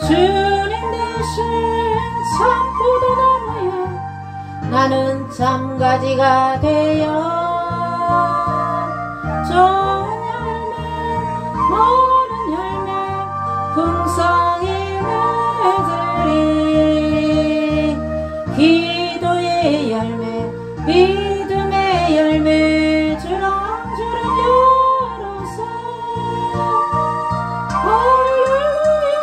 주님 대신 참포도나무에 나는 참가지가 되어 좋은 열매 모든 열매 풍성히 맺으리. 기도의 열매 믿음의 열매 주렁주렁 열어서 할렐루야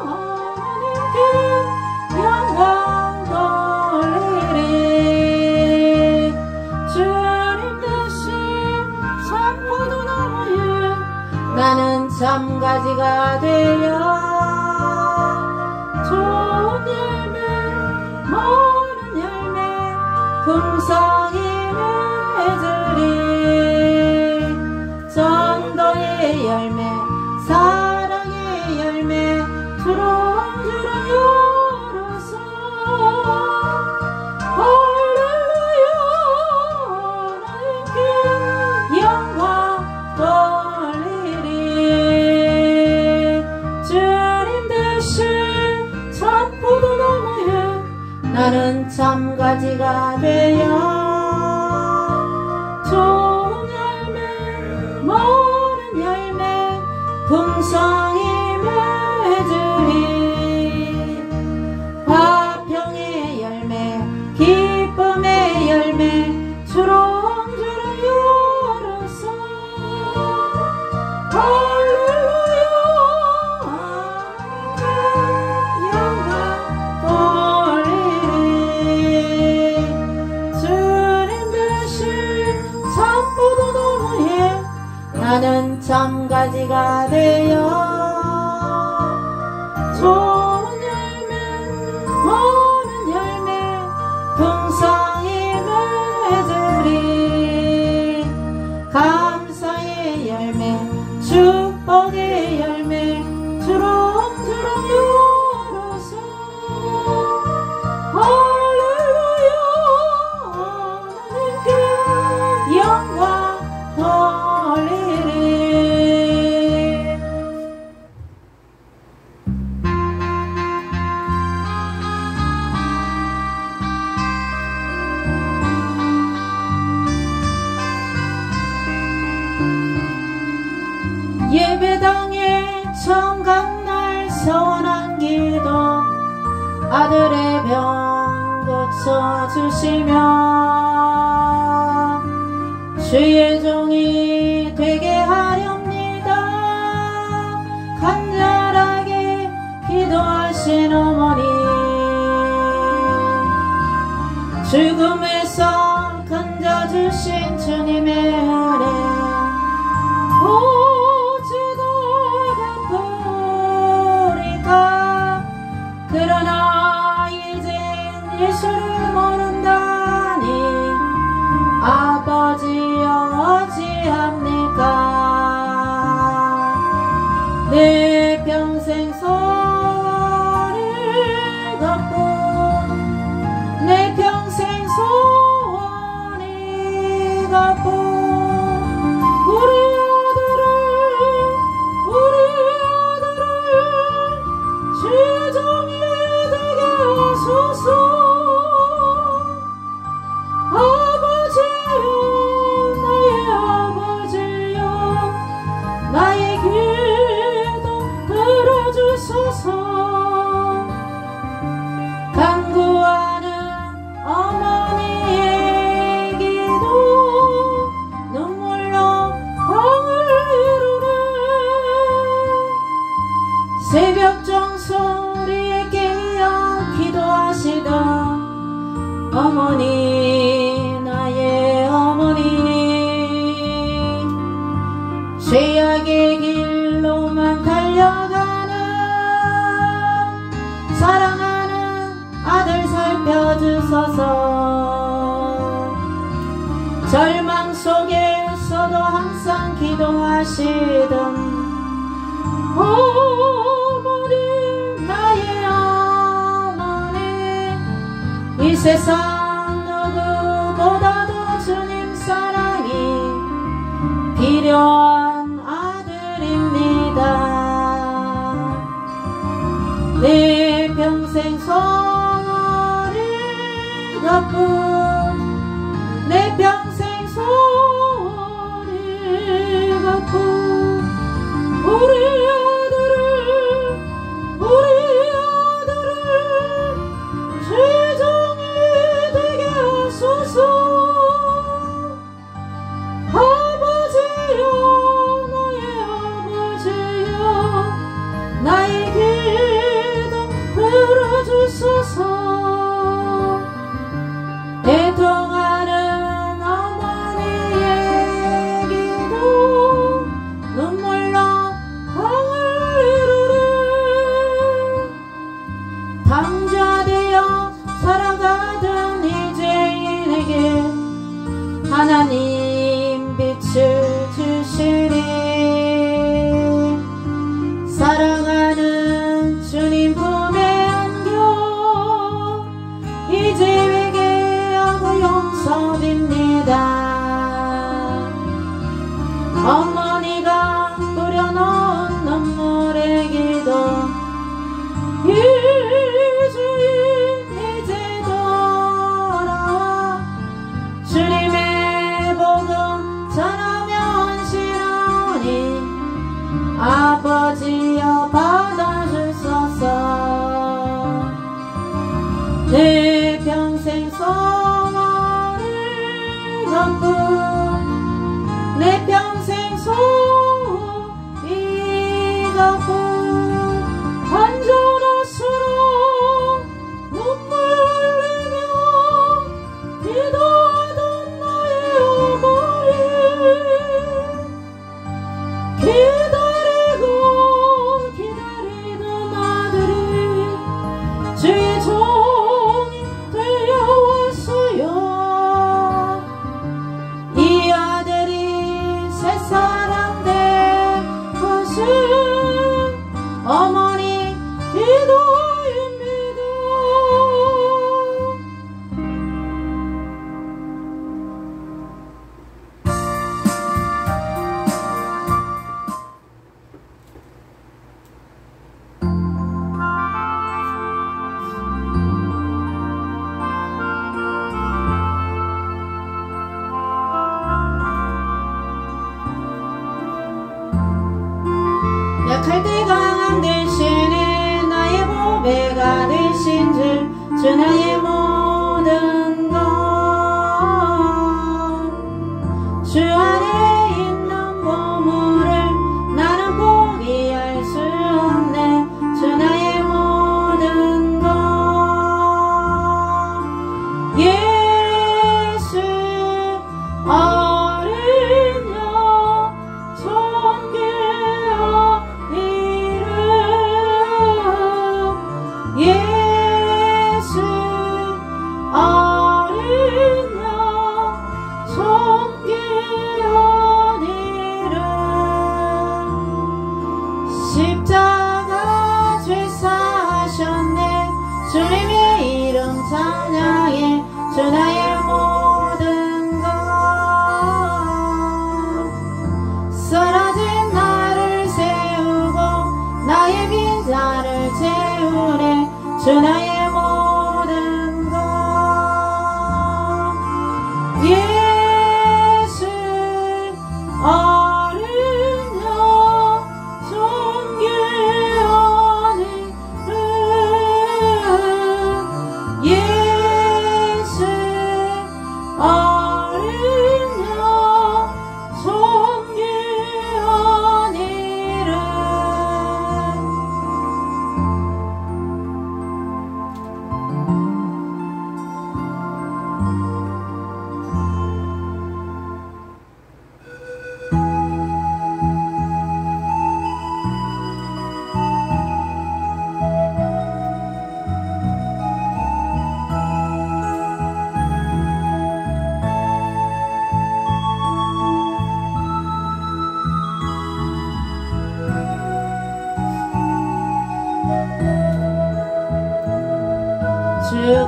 하나님께 영광 돌리리. 주님 대신 참포도나무에 나는 참가지가 되어 좋은 열매 모든 열매 풍성히 맺으리. 전도의 열매 사랑의 열매 주렁주렁 열어서 할렐루야 하나님께 영광 돌리리. 주님 대신 참포도나무에 나는 참가지가 되어 좋은 열매 모든 열매 풍성히 맺으리. 화평의 열매 기쁨의 열매 주렁주렁 열어서 할렐루야 하나님께 영광 돌리리. 주님 대신 참포도나무에 나는 참가지가 되어 좋은 열매 모든 열매 풍성히 맺으리. 감사의 열매 축복의 열매 주렁주렁 열어서 할렐루야 하나님께 영광 돌리리. 예배당에 처음 간 날 서원한 기도 아들의 병 고쳐주시며 주의 종이 되게 하렵니다. 간절하게 기도하신 어머니 죽음에서 건져주신 주님의 은혜 오지도 갚으리까. 그러나 이젠 예수를 모른다니 아버지여 어찌합니까. 내 평생 소원을 갚고 내 평생 소원을 갚고 우리 아들을 주종이 되게 하소서. 아버지여 나의 아버지여 나의 기도 들어주소서. 간구하는 어머니의 기도 눈물로 공을 이루네. 새벽 종소리에 깨어 기도하시던 어머니 나의 어머니 죄악의 길로만 달려가는 사랑하는 아들 살펴주소서. 절망 속에서도 항상 기도하시던 어머니 나의 어머니 이 세상 누구보다도 주님 사랑이 필요한 아들입니다. 이것뿐 내 평생 소원 이것뿐 우리 아들을 제정이 되게 하소서. 아버지여 나의 아버지여 나의 기도 들어주소서. 애통하는 어머니의 기도 눈물로 강을 이루리. 당자되어 살아가던 이제인에게 하나님 빛을 주시리. 사랑하는 주님 품에 안겨 이제 회개하고 용서빕니다. 어머니가 뿌려놓은 눈물의 기도 주인 이제 돌아와 주님의 복음 전하며 헌신하오니 아버지여 받아주소서. 내 평생 소원 이것뿐 내 평생 소원 이것뿐 한전하수로 눈물 흘리며 기도하던 나의 어머니 기다리던 아들이 주의 종이 되어왔어요. 이 아들이 새 사람 된 것은 어머니 기도입니다. 약할 때 강함 대신에 나의 보배가 되신 주 나의 모든 것 주 안에 있는 보물을 나는 포기할 수 없네. 주 나의 모든 것 예수 어린 양 존귀한 이름 예수 어린 양 존귀한 이름 십자가 죄 사하셨네. 주님의 이름 찬양해. 주 나의 모든 것 쓰러진 나를 세우고 나의 빈자를 채우네. 주 나의 모든 것 예수 어린 양 존귀한 이름 예수 어린 양 존귀한 이름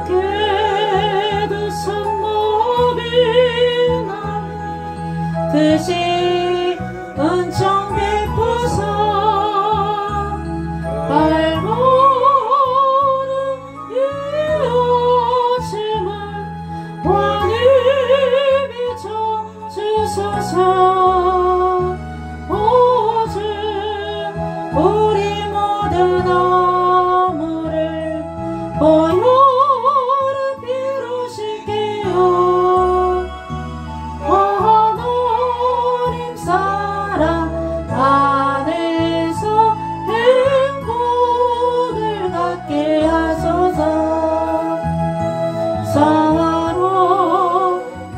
주께도 손목이 나니 뜻이 은총 베푸사 발걸음 이어짐을 하소서. 오직 우리 모든 허물을 보혈의 피로 씻게요. 하나님 사랑 안에서 행복을 갖게 하소서. 서로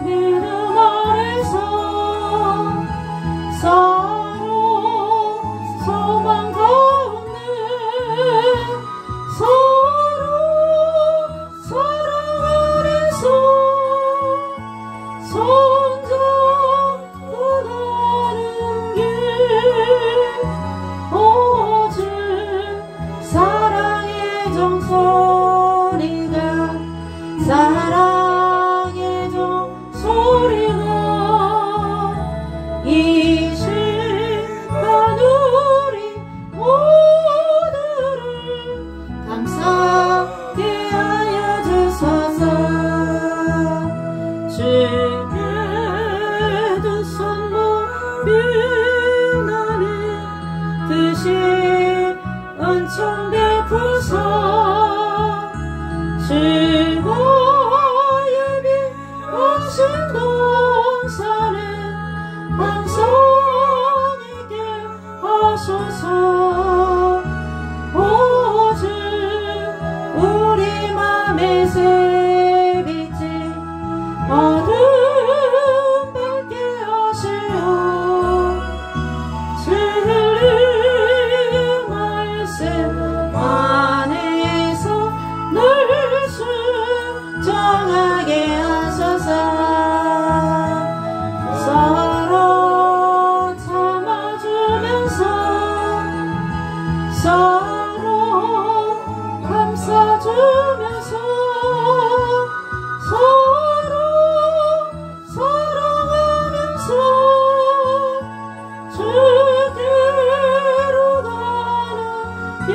믿음 아래서 서로 소망 가운데 서로 사랑 안에서 손잡고 가는 길 오직 사랑의 종소리가 사랑의 종소리가 이 시간 우리 모두를 감사하게 하여 주소서. 주의 두 손 모비나니 듯이 은총 베푸소. 주가 예비하신 동산에 항상 있게 하소서. 오직 우리 맘에 새빛이 어둠 밝게 하시오. 진리 말씀 안에서 늘 순종하게 하소서. 서로 참아주면서 서로 감싸주면서 서로 사랑하면서 주께로 가는 길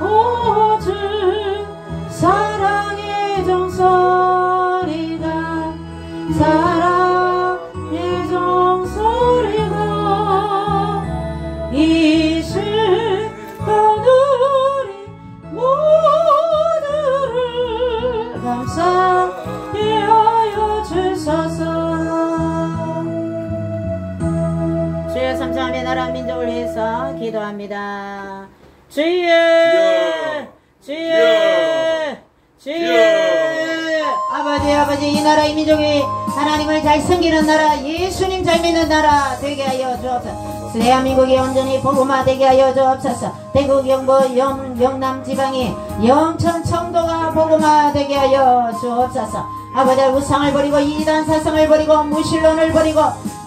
오직 사랑의 종소리가 사랑의 종소리가 이 시간 우리 모두를 감사하게 하여 주소서. 주여 삼창하며 나라 민족을 위해서 기도합니다. 주여 주여 주여 아버지 이 나라 이 민족이 하나님을 잘 섬기는 나라 예수님 잘 믿는 나라 되게 하여 주옵소서. 대한민국이 온전히 복음화 되게 하여 주옵소서. 대구 경북 영남 지방이 영천 청도가 복음화 되게 하여 주옵소서. 아버지 우상을 버리고 이단 사상을 버리고 무신론을 버리고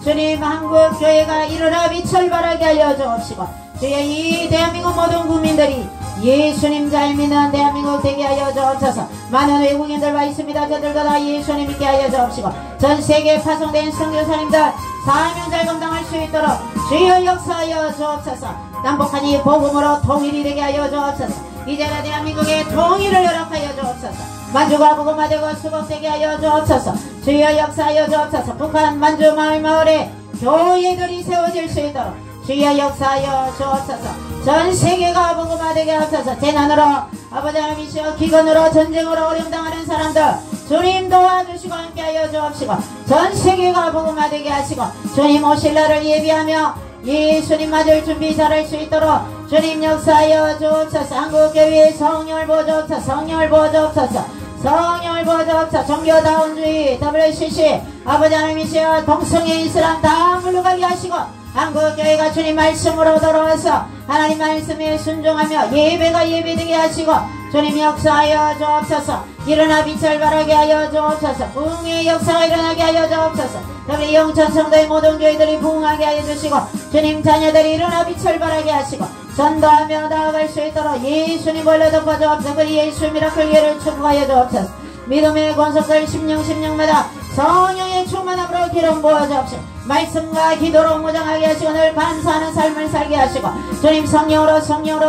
주님 한국 교회가 일어나 빛을 발하게 하여 주옵시고 주여 이 대한민국 모든 국민들이 예수님 잘 믿는 대한민국 되게 하여 주옵소서. 많은 외국인들 와 있습니다. 저들도 다 예수님 믿게 하여 주옵시고 전 세계에 파송된 선교사님들 사명 잘 감당할 수 있도록 주여 역사하여 주옵소서. 남북한 이 복음으로 통일이 되게 하여 주옵소서. 이제는 대한민국의 통일을 허락하여 주옵소서. 만주가 복음화되고 수복되게 하여 주옵소서. 주여 역사하여 주옵소서. 북한 만주 마을마을에 교회들이 세워질 수 있도록 주여 역사하여 주옵소서. 전 세계가 복음화되게 하옵소서. 재난으로 아버지 하나님이시여 기근으로 전쟁으로 어려움 당하는 사람들 주님 도와주시고 함께하여 주옵시고 전 세계가 복음화되게 하시고 주님 오실 날을 예비하며 예수님 맞을 준비 잘할 수 있도록 주님 역사하여 주옵소서. 한국교회의 성령을 부어주옵소서. 성령을 부어주옵소서. 성령을 부어주옵소서. 종교다운주의 WCC 아버지 하나님이시여 동성애 이슬람 다 물러가게 하시고 한국교회가 주님 말씀으로 돌아와서 하나님 말씀에 순종하며 예배가 예배되게 하시고 주님 역사하여 주옵소서. 일어나 빛을 발하게 하여 주옵소서. 부흥의 역사가 일어나게 하여 주옵소서. 우리 영천 성도의 모든 교회들이 부흥하게 하여 주시고 주님 자녀들이 일어나 빛을 발하게 하시고 전도하며 나아갈 수 있도록 예수님 벌려 덮어 주옵소서. 그 예수 미라클 예를 축복하여 주옵소서. 믿음의 권속들 심령마다 성령의 충만함으로 기름 부어 주옵시고 말씀과 기도로 무장하게 하시고 늘 반사하는 삶을 살게 하시고 주님 성령으로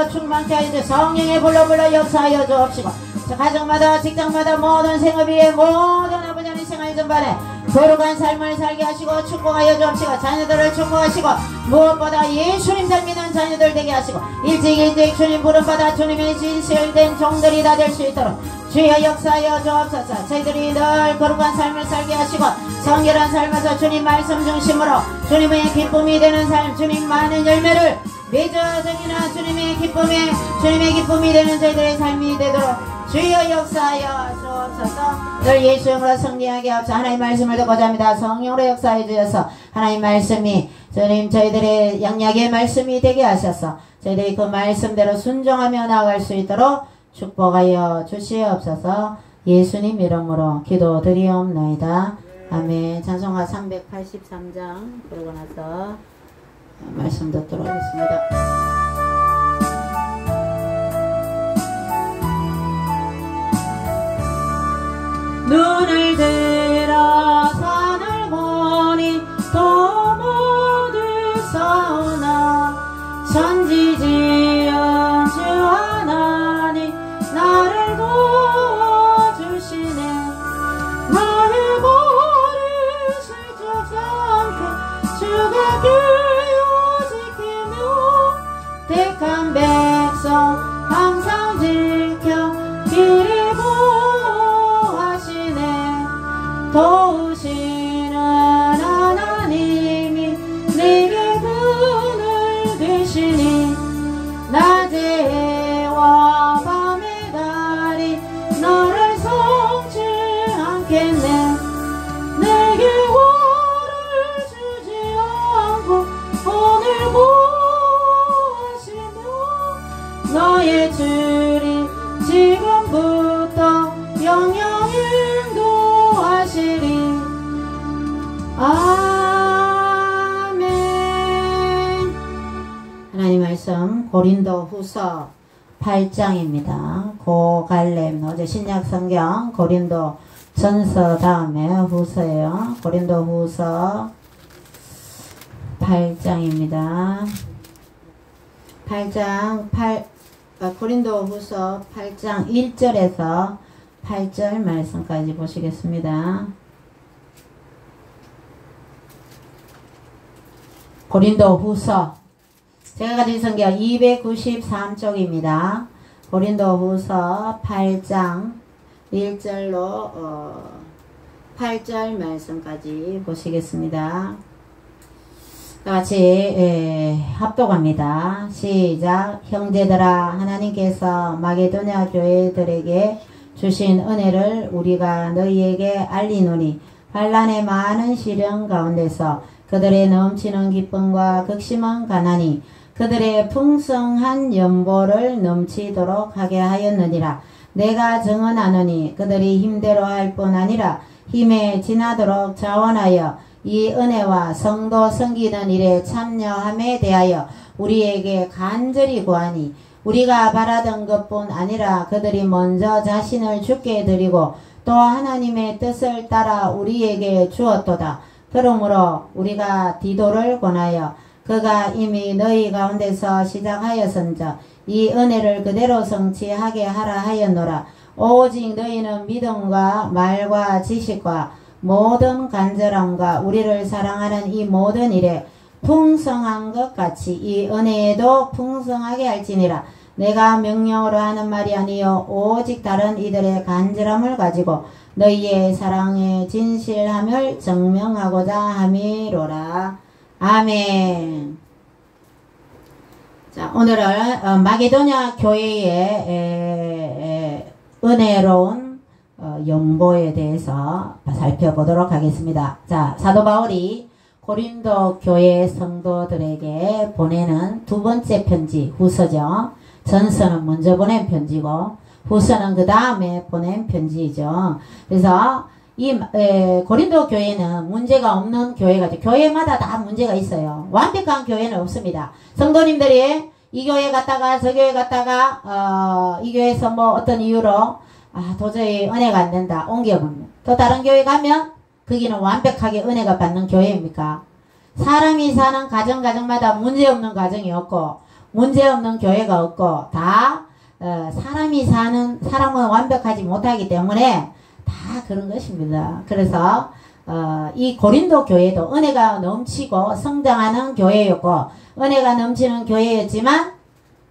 충만케 하여 주시고 성령의 불러 역사하여 주옵시고 가정마다 직장마다 모든 생업위에 모든 아버지 하나님 생활 전반에 거룩한 삶을 살게 하시고 축복하여 주옵시고 자녀들을 축복하시고 무엇보다 예수님 잘 믿는 자녀들 되게 하시고 일찍 주님 부름받아 주님의 진실된 종들이 다 될 수 있도록 주여 역사하여 주옵소서. 저희들이 늘 거룩한 삶을 살게 하시고 성결한 삶에서 주님 말씀 중심으로 주님의 기쁨이 되는 삶, 주님 많은 열매를 맺어지나 주님의 기쁨이 되는 저희들의 삶이 되도록 주여 역사하여 주옵소서. 늘 예수 이름으로 승리하게 하옵소서. 하나님 말씀을 듣고자 합니다. 성령으로 역사해 주셔서 하나님 말씀이 주님 저희들의 양약의 말씀이 되게 하셔서 저희들이 그 말씀대로 순종하며 나아갈 수 있도록 축복하여 주시옵소서. 예수님 이름으로 기도드리옵나이다. 아멘. 찬송가 383장 그러고 나서 말씀 듣도록 하겠습니다. 눈을 들어 산을 보니 또 모두 싸우나 천지지은 주 하나님 나를 도와주시네. 나를 버리시지 않게 주가 기어 지키며 택한 백성 항상 지켜 길을 도우시는 하나님이 내게 그늘 되시니 낮의 해와 밤의 달이 너를 성치 않겠네. 내게 화를 주지 않고 오늘 보호하시며 너의 줄이 지금부터 영영이 아멘. 하나님 말씀 고린도 후서 8장입니다. 고갈렘 어제 신약 성경 고린도 전서 다음에 후서예요. 고린도 후서 8장입니다. 고린도 후서 8장 1절에서 8절 말씀까지 보시겠습니다. 고린도 후서 제가 가진 성경 293쪽입니다. 고린도 후서 8장 1절로 8절 말씀까지 보시겠습니다. 같이 합독합니다. 시작. 형제들아 하나님께서 마게도냐 교회들에게 주신 은혜를 우리가 너희에게 알리노니 환난의 많은 시련 가운데서 그들의 넘치는 기쁨과 극심한 가난이 그들의 풍성한 연보를 넘치도록 하게 하였느니라. 내가 증언하노니 그들이 힘대로 할 뿐 아니라 힘에 지나도록 자원하여 이 은혜와 성도 섬기는 일에 참여함에 대하여 우리에게 간절히 구하니 우리가 바라던 것뿐 아니라 그들이 먼저 자신을 주께 드리고 또 하나님의 뜻을 따라 우리에게 주었도다. 그러므로 우리가 디도를 권하여 그가 이미 너희 가운데서 시작하였은즉 이 은혜를 그대로 성취하게 하라 하였노라. 오직 너희는 믿음과 말과 지식과 모든 간절함과 우리를 사랑하는 이 모든 일에 풍성한 것 같이 이 은혜에도 풍성하게 할지니라. 내가 명령으로 하는 말이 아니요 오직 다른 이들의 간절함을 가지고 너희의 사랑의 진실함을 증명하고자 함이로라. 아멘. 자, 오늘은 마게도냐 교회의 은혜로운 연보에 대해서 살펴보도록 하겠습니다. 자, 사도 바울이 고린도 교회 성도들에게 보내는 두 번째 편지 후서죠. 전서는 먼저 보낸 편지고 후서는 그 다음에 보낸 편지죠. 그래서 이 고린도 교회는 문제가 없는 교회가 교회마다 다 문제가 있어요. 완벽한 교회는 없습니다. 성도님들이 이 교회 갔다가 저 교회 갔다가 이 교회에서 뭐 어떤 이유로 도저히 은혜가 안 된다 옮겨보면 또 다른 교회 가면 거기는 완벽하게 은혜가 받는 교회입니까? 사람이 사는 가정마다 문제없는 가정이 없고 문제없는 교회가 없고 다 사람은 완벽하지 못하기 때문에 다 그런 것입니다. 그래서 이 고린도 교회도 은혜가 넘치고 성장하는 교회였고 은혜가 넘치는 교회였지만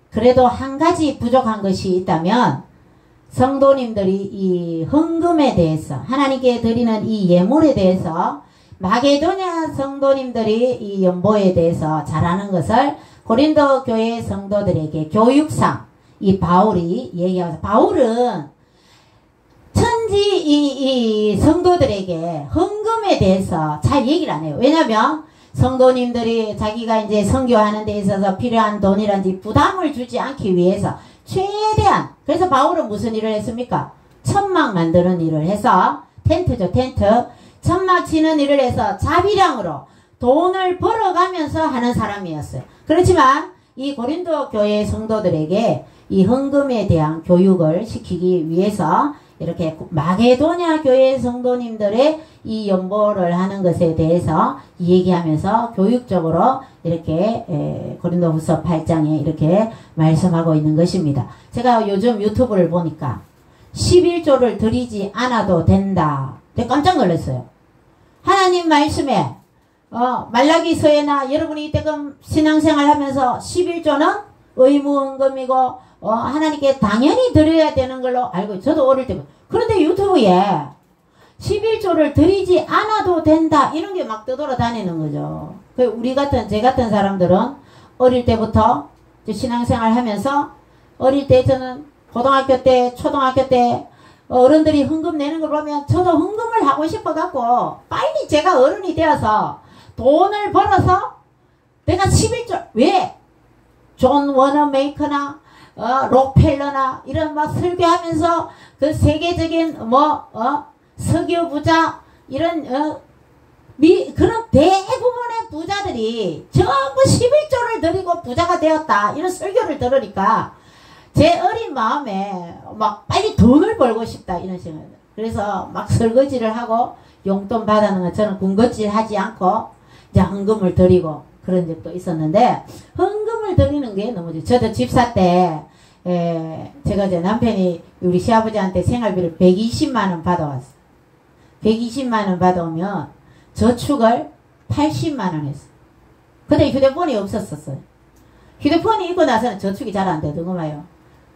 그래도 한 가지 부족한 것이 있다면 성도님들이 이 헌금에 대해서 하나님께 드리는 이 예물에 대해서 마게도냐 성도님들이 이 연보에 대해서 잘하는 것을 고린도 교회 성도들에게 교육상 이 바울이 얘기하면서 바울은 천지 이 성도들에게 헌금에 대해서 잘 얘기를 안 해요. 왜냐면 성도님들이 자기가 이제 선교하는 데 있어서 필요한 돈이란지 부담을 주지 않기 위해서 최대한 그래서 바울은 무슨 일을 했습니까? 천막 만드는 일을 해서 텐트죠 텐트 천막 치는 일을 해서 자비량으로 돈을 벌어가면서 하는 사람이었어요. 그렇지만 이 고린도 교회 성도들에게 이 헌금에 대한 교육을 시키기 위해서 이렇게 마게도냐 교회 성도님들의 이 연보를 하는 것에 대해서 얘기하면서 교육적으로 이렇게 고린도후서 8장에 이렇게 말씀하고 있는 것입니다. 제가 요즘 유튜브를 보니까 11조를 드리지 않아도 된다. 내가 깜짝 놀랐어요. 하나님 말씀에 말라기서에나 여러분이 이때금 신앙생활 하면서 11조는 의무헌금이고 하나님께 당연히 드려야 되는 걸로 알고 저도 어릴 때부터 그런데 유튜브에 11조를 드리지 않아도 된다 이런 게 막 떠돌아다니는 거죠. 우리 같은 제 같은 사람들은 어릴 때부터 신앙생활 하면서 어릴 때 저는 고등학교 때 초등학교 때 어른들이 헌금 내는 걸 보면 저도 헌금을 하고 싶어 갖고 빨리 제가 어른이 되어서 돈을 벌어서 내가 11조 왜 존 워너메이커나 록펠러나 이런 막 설교하면서 그 세계적인 석유 부자 이런 그런 대부분의 부자들이 전부 11조를 드리고 부자가 되었다 이런 설교를 들으니까 제 어린 마음에 막 빨리 돈을 벌고 싶다 이런 생각. 그래서 막 설거지를 하고 용돈 받아는 거 저는 군것질 하지 않고 이제 헌금을 드리고 그런 적도 있었는데 헌금을 드리는 게 너무 저도 집사 때 제가 이제 남편이 우리 시아버지한테 생활비를 120만원 받아왔어. 120만원 받아오면 저축을 80만원 했어. 근데 휴대폰이 없었었어요. 휴대폰이 있고 나서는 저축이 잘 안 되더구만요.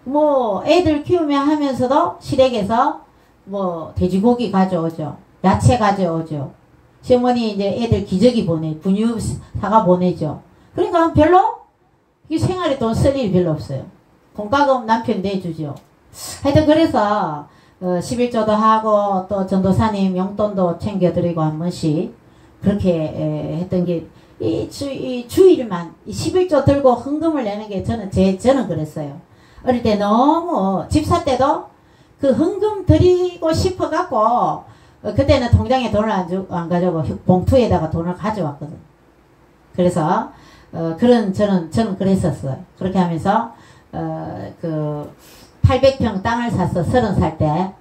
뭐 애들 키우며 하면서도 시댁에서 뭐 돼지고기 가져오죠. 야채 가져오죠. 시어머니 이제 애들 기저귀 분유 사가 보내죠. 그러니까 별로 이 생활에 돈 쓸 일이 별로 없어요. 공과금 남편 내주죠. 하여튼 그래서 11조도 하고 또 전도사님 용돈도 챙겨드리고 한 번씩 그렇게 했던 게 이 주일만 11조 들고 헌금을 내는 게 저는 그랬어요. 어릴 때 너무 집사 때도 그 헌금 드리고 싶어 갖고 그때는 통장에 돈을 안 가져오고 봉투에다가 돈을 가져왔거든. 그래서 저는 그랬었어요. 그렇게 하면서 그 800평 땅을 샀어. 30살 때.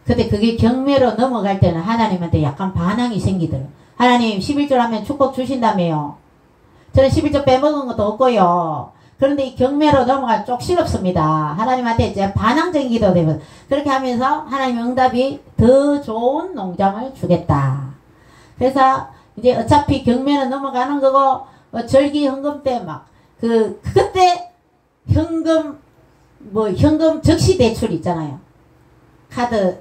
근데 그게 경매로 넘어갈 때는 하나님한테 약간 반항이 생기더라고요. 하나님 11조 하면 축복 주신다며요. 저는 11조 빼먹은 것도 없고요. 그런데 이 경매로 넘어갈 쪽시럽습니다. 하나님한테 이제 반항적인 기도 되면 그렇게 하면서 하나님 응답이 더 좋은 농장을 주겠다. 그래서 이제 어차피 경매는 넘어가는 거고 절기 헌금 때 막 그때 현금 적시 대출 있잖아요. 카드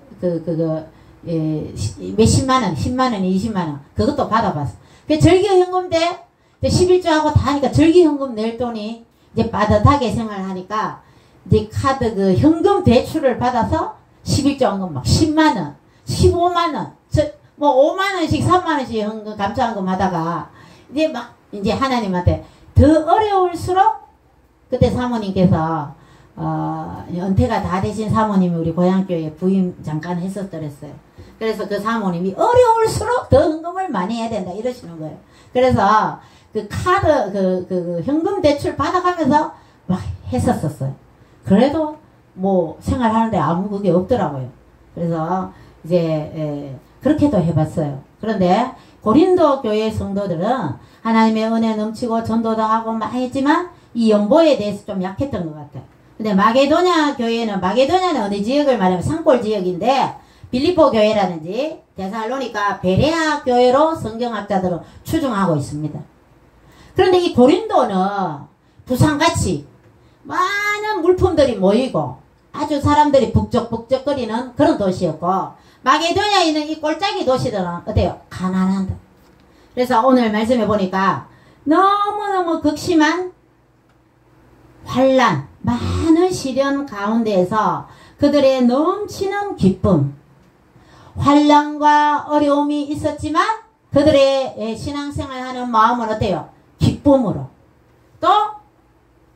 몇십만원 10만원 20만원 그것도 받아봤어. 그 절기 현금 때 11조 하고 다 하니까 절기 현금 낼 돈이 이제 빠듯하게 생활하니까 이제 카드 그 현금 대출을 받아서 11조 헌금 막 10만원 15만원 뭐 5만원씩 3만원씩 현금 감사헌금 하다가 이제 하나님한테 더 어려울수록 그때 사모님께서 은퇴가 다 되신 사모님이 우리 고향교회 부임 잠깐 했었더랬어요. 그래서 그 사모님이 어려울수록 더 헌금을 많이 해야 된다 이러시는 거예요. 그래서 그 카드 그 현금 대출 받아가면서 막 했었어요. 그래도 뭐 생활하는데 아무 그게 없더라고요. 그래서 이제 그렇게도 해봤어요. 그런데 고린도 교회 성도들은 하나님의 은혜 넘치고 전도도 하고 많이 했지만 이 연보에 대해서 좀 약했던 것 같아요. 근데 마게도냐 교회는 어느 지역을 말하면 산골 지역인데 빌립보 교회라든지 데살로니가 베레아 교회로 성경학자들은 추정하고 있습니다. 그런데 이 고린도는 부산같이 많은 물품들이 모이고 아주 사람들이 북적북적거리는 그런 도시였고, 마게도냐에 있는 이 꼴짝이 도시들은 어때요? 가난한다. 그래서 오늘 말씀해 보니까 너무너무 극심한 환난, 많은 시련 가운데에서 그들의 넘치는 기쁨, 환난과 어려움이 있었지만 그들의 신앙생활하는 마음은 어때요? 기쁨으로. 또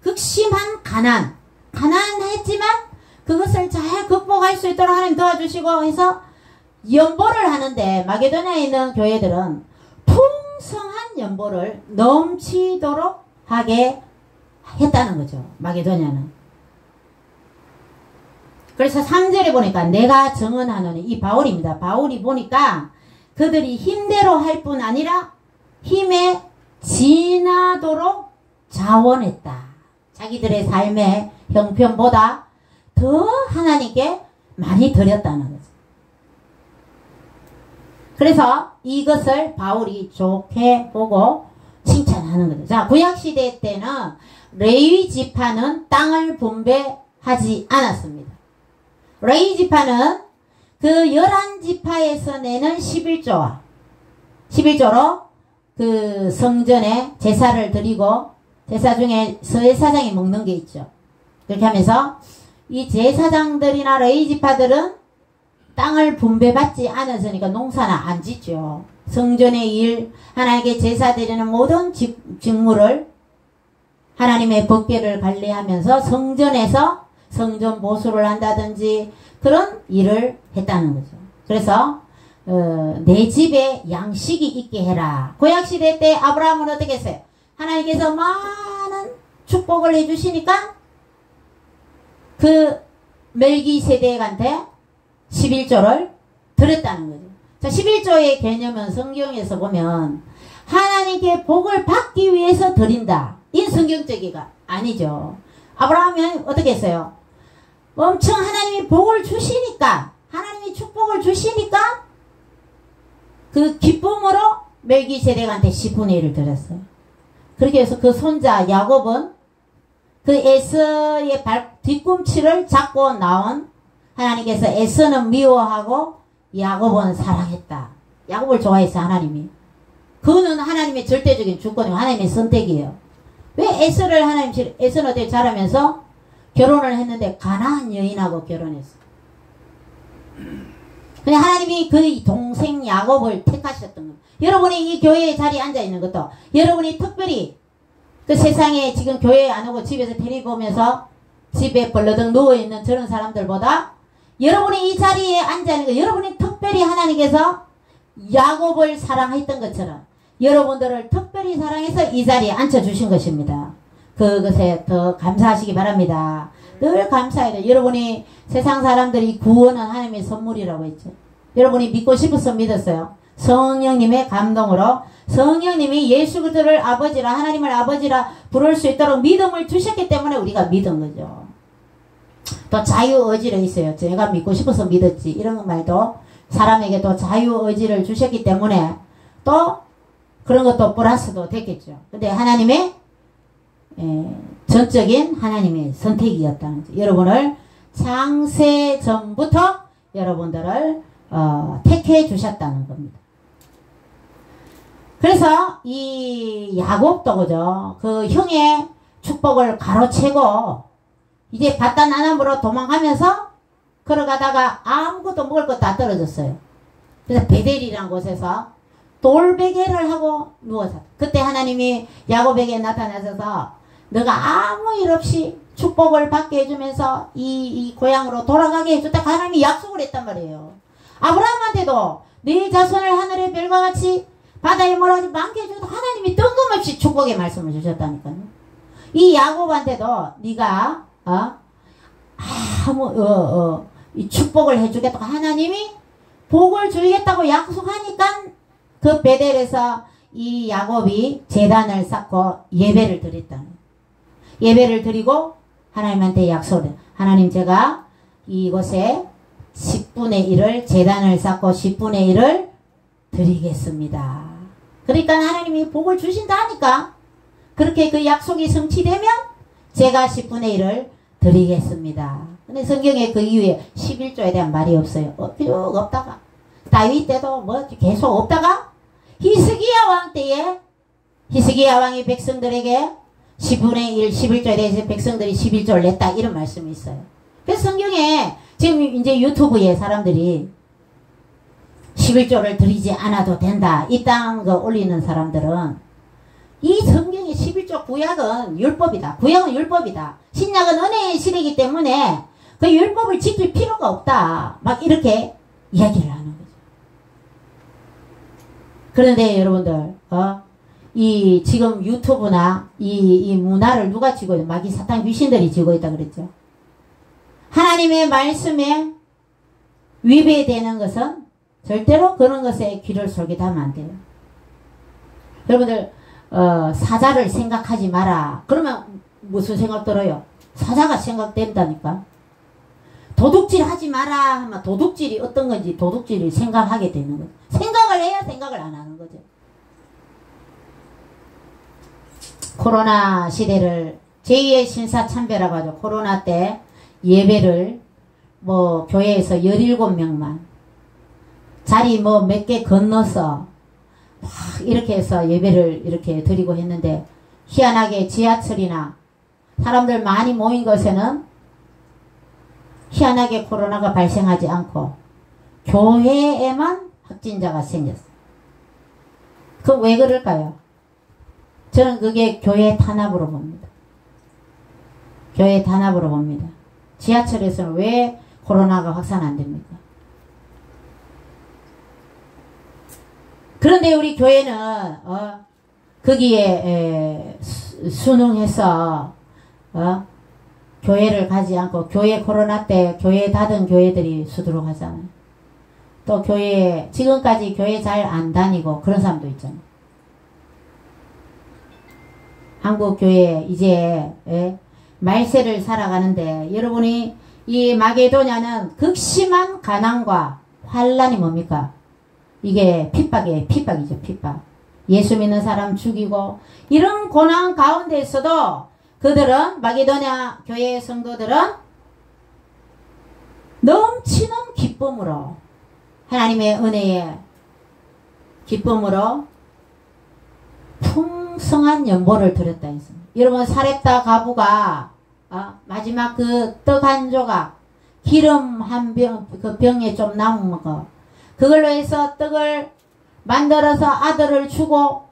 극심한 가난했지만 그것을 잘 극복할 수 있도록 하나님 도와주시고 해서 연보를 하는데, 마게도냐에 있는 교회들은 풍성한 연보를 넘치도록 하게 했다는 거죠. 마게도냐는. 그래서 3절에 보니까 내가 정언하노니, 이 바울입니다. 바울이 보니까 그들이 힘대로 할 뿐 아니라 힘에 지나도록 자원했다. 자기들의 삶의 형편보다 더 하나님께 많이 드렸다는 거죠. 그래서 이것을 바울이 좋게 보고 칭찬하는 거죠. 자, 구약시대 때는 레위 지파는 땅을 분배하지 않았습니다. 레위 지파는 그 11지파에서 내는 11조로 그 성전에 제사를 드리고, 제사 중에 서회사장이 먹는 게 있죠. 그렇게 하면서 이 제사장들이나 레위 지파들은 땅을 분배받지 않았으니까 농사는 안 짓죠. 성전의 일, 하나님께 제사 드리는 모든 직무를, 하나님의 법궤를 관리하면서 성전에서 성전 보수를 한다든지 그런 일을 했다는 거죠. 그래서 내 집에 양식이 있게 해라. 구약시대 때 아브라함은 어떻게 했어요? 하나님께서 많은 축복을 해주시니까 그 멜기세덱한테 11조를 드렸다는 거죠. 자, 11조의 개념은 성경에서 보면 하나님께 복을 받기 위해서 드린다. 이 성경적이가 아니죠. 아브라함이 어떻게 했어요? 엄청 하나님이 복을 주시니까, 하나님이 축복을 주시니까 그 기쁨으로 멜기세덱한테 10분의 1을 드렸어요. 그렇게 해서 그 손자 야곱은 그 에서의 뒤꿈치를 잡고 나온, 하나님께서 에서는 미워하고 야곱은 사랑했다. 야곱을 좋아했어, 하나님이. 그거는 하나님의 절대적인 주권이고 하나님의 선택이에요. 왜 에서는 어떻게 자라면서 결혼을 했는데 가나안 여인하고 결혼했어. 그냥 하나님이 그 동생 야곱을 택하셨던 거예요. 여러분이 이 교회에 자리에 앉아있는 것도, 여러분이 특별히 그 세상에 지금 교회에 안 오고 집에서 TV 보면서 집에 벌러덩 누워있는 저런 사람들보다 여러분이 이 자리에 앉아있는 거, 여러분이 특별히 하나님께서 야곱을 사랑했던 것처럼 여러분들을 특별히 사랑해서 이 자리에 앉혀주신 것입니다. 그것에 더 감사하시기 바랍니다. 늘 감사해야 돼요. 여러분이 세상 사람들이 구원은 하나님의 선물이라고 했죠. 여러분이 믿고 싶어서 믿었어요. 성령님의 감동으로 성령님이 예수 그리스도를 아버지라, 하나님을 아버지라 부를 수 있도록 믿음을 주셨기 때문에 우리가 믿은 거죠. 또 자유의지로 있어요. 제가 믿고 싶어서 믿었지, 이런 말도 사람에게 또 자유의지를 주셨기 때문에 또 그런 것도 플러스도 됐겠죠. 근데 하나님의 전적인 하나님의 선택이었다는 거죠. 여러분을 창세 전부터 여러분들을 택해 주셨다는 겁니다. 그래서 이 야곱도 그죠, 그 형의 축복을 가로채고 이제 바단 아람으로 도망가면서 걸어가다가 아무것도 먹을 것 다 떨어졌어요. 그래서 베델이라는 곳에서 돌베개를 하고 누워서, 그때 하나님이 야곱에게 나타나셔서 너가 아무 일 없이 축복을 받게 해주면서 이 고향으로 돌아가게 해줬다, 하나님이 약속을 했단 말이에요. 아브라함한테도 네 자손을 하늘의 별과 같이 바다의 모래같이 많게 해줘도 하나님이 뜬금없이 축복의 말씀을 주셨다니까요. 이 야곱한테도 네가 이 축복을 해주겠다고 하나님이 복을 주겠다고 약속하니까 그 베델에서 이 야곱이 제단을 쌓고 예배를 드렸다. 예배를 드리고 하나님한테 약속을, 하나님 제가 이곳에 10분의 1을 제단을 쌓고 10분의 1을 드리겠습니다. 그러니까 하나님이 복을 주신다니까 그렇게 그 약속이 성취되면 제가 10분의 1을 드리겠습니다. 근데 성경에 그 이후에 11조에 대한 말이 없어요. 쭉 없다가 다윗 때도 뭐 계속 없다가 히스기야 왕 때에 히스기야 왕이 백성들에게 10분의 1, 11조에 대해서 백성들이 11조를 냈다 이런 말씀이 있어요. 그래서 성경에 지금 이제 유튜브에 사람들이 11조를 드리지 않아도 된다 이딴 거 올리는 사람들은 이 성경의 11조 구약은 율법이다. 구약은 율법이다. 신약은 은혜의 시대이기 때문에 그 율법을 지킬 필요가 없다. 막 이렇게 이야기를 하는 거죠. 그런데 여러분들 이 지금 유튜브나 이 문화를 누가 쥐고 있다? 마귀 사탄 귀신들이 쥐고 있다 그랬죠. 하나님의 말씀에 위배되는 것은 절대로 그런 것에 귀를 솔깃하면 안 돼요. 여러분들 사자를 생각하지 마라. 그러면 무슨 생각 들어요? 사자가 생각된다니까. 도둑질 하지 마라 하면 도둑질이 어떤 건지 도둑질을 생각하게 되는 거죠. 생각을 해야 생각을 안 하는 거죠. 코로나 시대를 제2의 신사참배라고 하죠. 코로나 때 예배를 뭐 교회에서 17명만 자리 뭐 몇 개 건너서 막 이렇게 해서 예배를 이렇게 드리고 했는데 희한하게 지하철이나 사람들 많이 모인 곳에는 희한하게 코로나가 발생하지 않고 교회에만 확진자가 생겼어요. 그 왜 그럴까요? 저는 그게 교회 탄압으로 봅니다. 교회 탄압으로 봅니다. 지하철에서는 왜 코로나가 확산 안 됩니까? 그런데 우리 교회는 거기에 순응해서 교회를 가지 않고 교회 코로나 때 교회 닫은 교회들이 수두룩 하잖아요. 또 교회 지금까지 교회 잘 안 다니고 그런 사람도 있잖아요. 한국 교회 이제 말세를 살아가는데 여러분이 이 마게도냐는 극심한 가난과 환란이 뭡니까? 이게 핍박이죠. 핍박. 예수 믿는 사람 죽이고 이런 고난 가운데서도 그들은 마게도냐 교회의 성도들은 넘치는 기쁨으로 하나님의 은혜의 기쁨으로 풍성한 연보를 드렸다 했습니다. 여러분 사렙다 가부가 마지막 그 떡 한 조각 기름 한 병 그 병에 좀 남은 거 그걸로 해서 떡을 만들어서 아들을 주고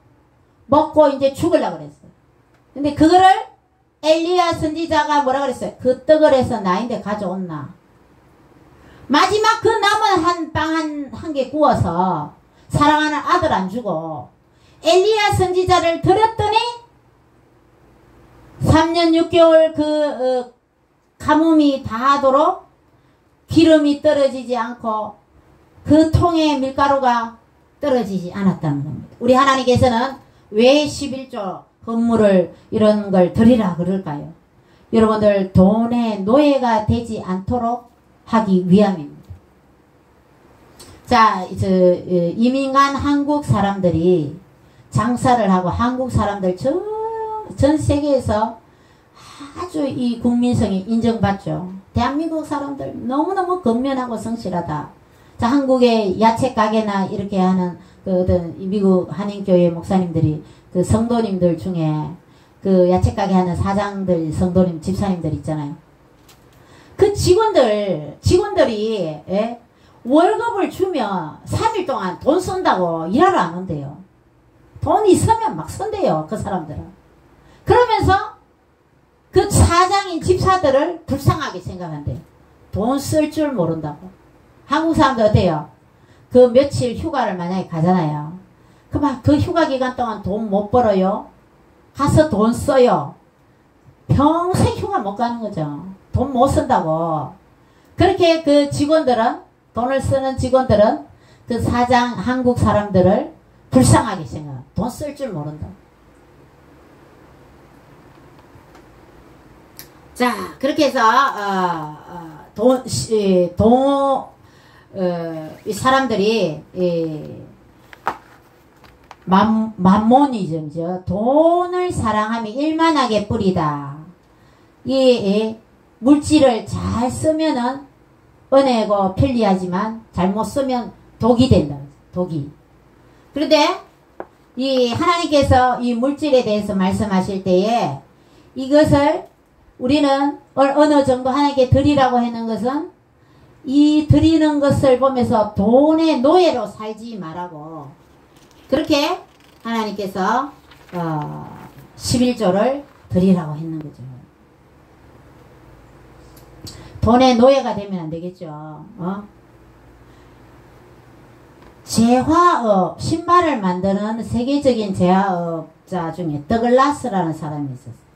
먹고 이제 죽으려고 그랬어요. 근데 그거를 엘리야 선지자가 뭐라 그랬어요? 그 떡을 해서 나인데 가져온나. 마지막 그 남은 한 빵 한 개 구워서 사랑하는 아들 안 주고 엘리야 선지자를 드렸더니 3년 6개월 그 가뭄이 다하도록 기름이 떨어지지 않고 그 통에 밀가루가 떨어지지 않았다는 겁니다. 우리 하나님께서는 왜 11조 헌물을 이런 걸 드리라 그럴까요? 여러분들 돈의 노예가 되지 않도록 하기 위함입니다. 자, 이민 간 한국 사람들이 장사를 하고 한국 사람들 전 세계에서 아주 이 국민성이 인정받죠. 대한민국 사람들 너무너무 건면하고 성실하다. 자, 한국의 야채 가게나 이렇게 하는 그 어떤 미국 한인교회 목사님들이 그 성도님들 중에 그 야채 가게 하는 사장들, 성도님, 집사님들 있잖아요. 그 직원들이 월급을 주면 3일 동안 돈 쓴다고 일하러 안 온대요. 돈 있으면 막 쓴대요. 그 사람들은. 그러면서 그 사장인 집사들을 불쌍하게 생각한대요. 돈 쓸 줄 모른다고. 한국 사람들 어때요? 그 며칠 휴가를 만약에 가잖아요. 그 휴가 기간 동안 돈 못 벌어요. 가서 돈 써요. 평생 휴가 못 가는 거죠. 돈 못 쓴다고. 그렇게 그 직원들은, 돈을 쓰는 직원들은 그 사장 한국 사람들을 불쌍하게 생각. 돈 쓸 줄 모른다. 자, 그렇게 해서 이 사람들이 맘모니즘이죠. 돈을 사랑하며 일만하게 뿌리다. 이 물질을 잘 쓰면은 은혜고 편리하지만 잘못 쓰면 독이 된다. 독이. 그런데 이 하나님께서 이 물질에 대해서 말씀하실 때에 이것을 우리는 어느 정도 하나님께 드리라고 하는 것은 이 드리는 것을 보면서 돈의 노예로 살지 말라고 그렇게 하나님께서 11조를 드리라고 했는 거죠. 돈의 노예가 되면 안 되겠죠. 제화업, 신발을 만드는 세계적인 제화업자 중에 더글라스라는 사람이 있었어요.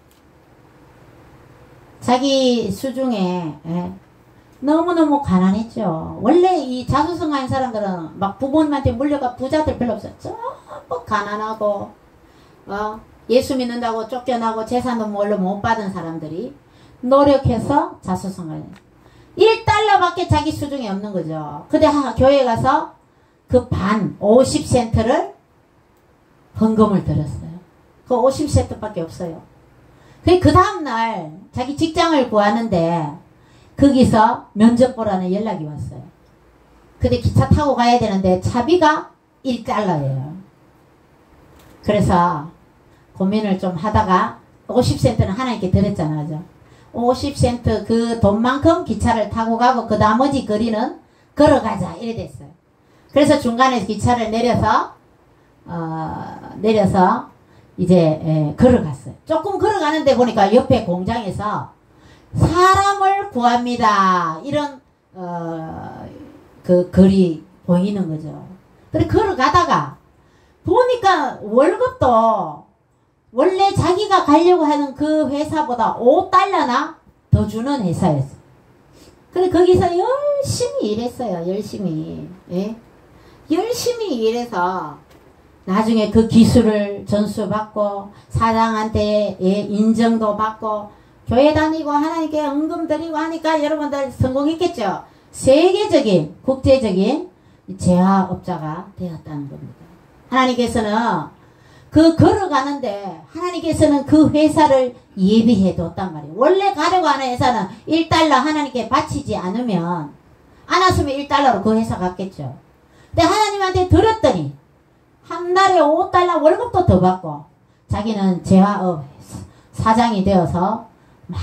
자기 수중에 너무너무 가난했죠. 원래 이 자수성가한 사람들은 막 부모님한테 물려가 부자들 별로 없어요. 전부 가난하고 예수 믿는다고 쫓겨나고 재산도 원래 못 받은 사람들이 노력해서 자수성가해요. 1달러밖에 자기 수중에 없는 거죠. 근데 교회에 가서 그 반 50센트를 헌금을 드렸어요. 그 50센트밖에 없어요. 그 다음날 자기 직장을 구하는데 거기서 면접 보라는 연락이 왔어요. 근데 기차 타고 가야 되는데 차비가 1달러예요. 그래서 고민을 좀 하다가 50센트는 하나님께 드렸잖아요. 그죠? 50센트 그 돈만큼 기차를 타고 가고 그 나머지 거리는 걸어가자 이래 됐어요. 그래서 중간에 기차를 내려서 이제 걸어갔어요. 조금 걸어가는데 보니까 옆에 공장에서 사람을 구합니다. 이런 그 글이 보이는 거죠. 그래 걸어가다가 보니까 월급도 원래 자기가 가려고 하는 그 회사보다 5달러나 더 주는 회사였어요. 그래 거기서 열심히 일했어요. 열심히. 예? 열심히 일해서 나중에 그 기술을 전수받고 사장한테 인정도 받고 교회 다니고 하나님께 헌금 드리고 하니까 여러분들 성공했겠죠. 세계적인 국제적인 제화업자가 되었다는 겁니다. 하나님께서는 그 걸어가는데 하나님께서는 그 회사를 예비해 뒀단 말이에요. 원래 가려고 하는 회사는 1달러 하나님께 바치지 않으면 안 왔으면 1달러로 그 회사 갔겠죠. 근데 하나님한테 들었더니 한 달에 5달러 월급도 더 받고 자기는 제화업 사장이 되어서 막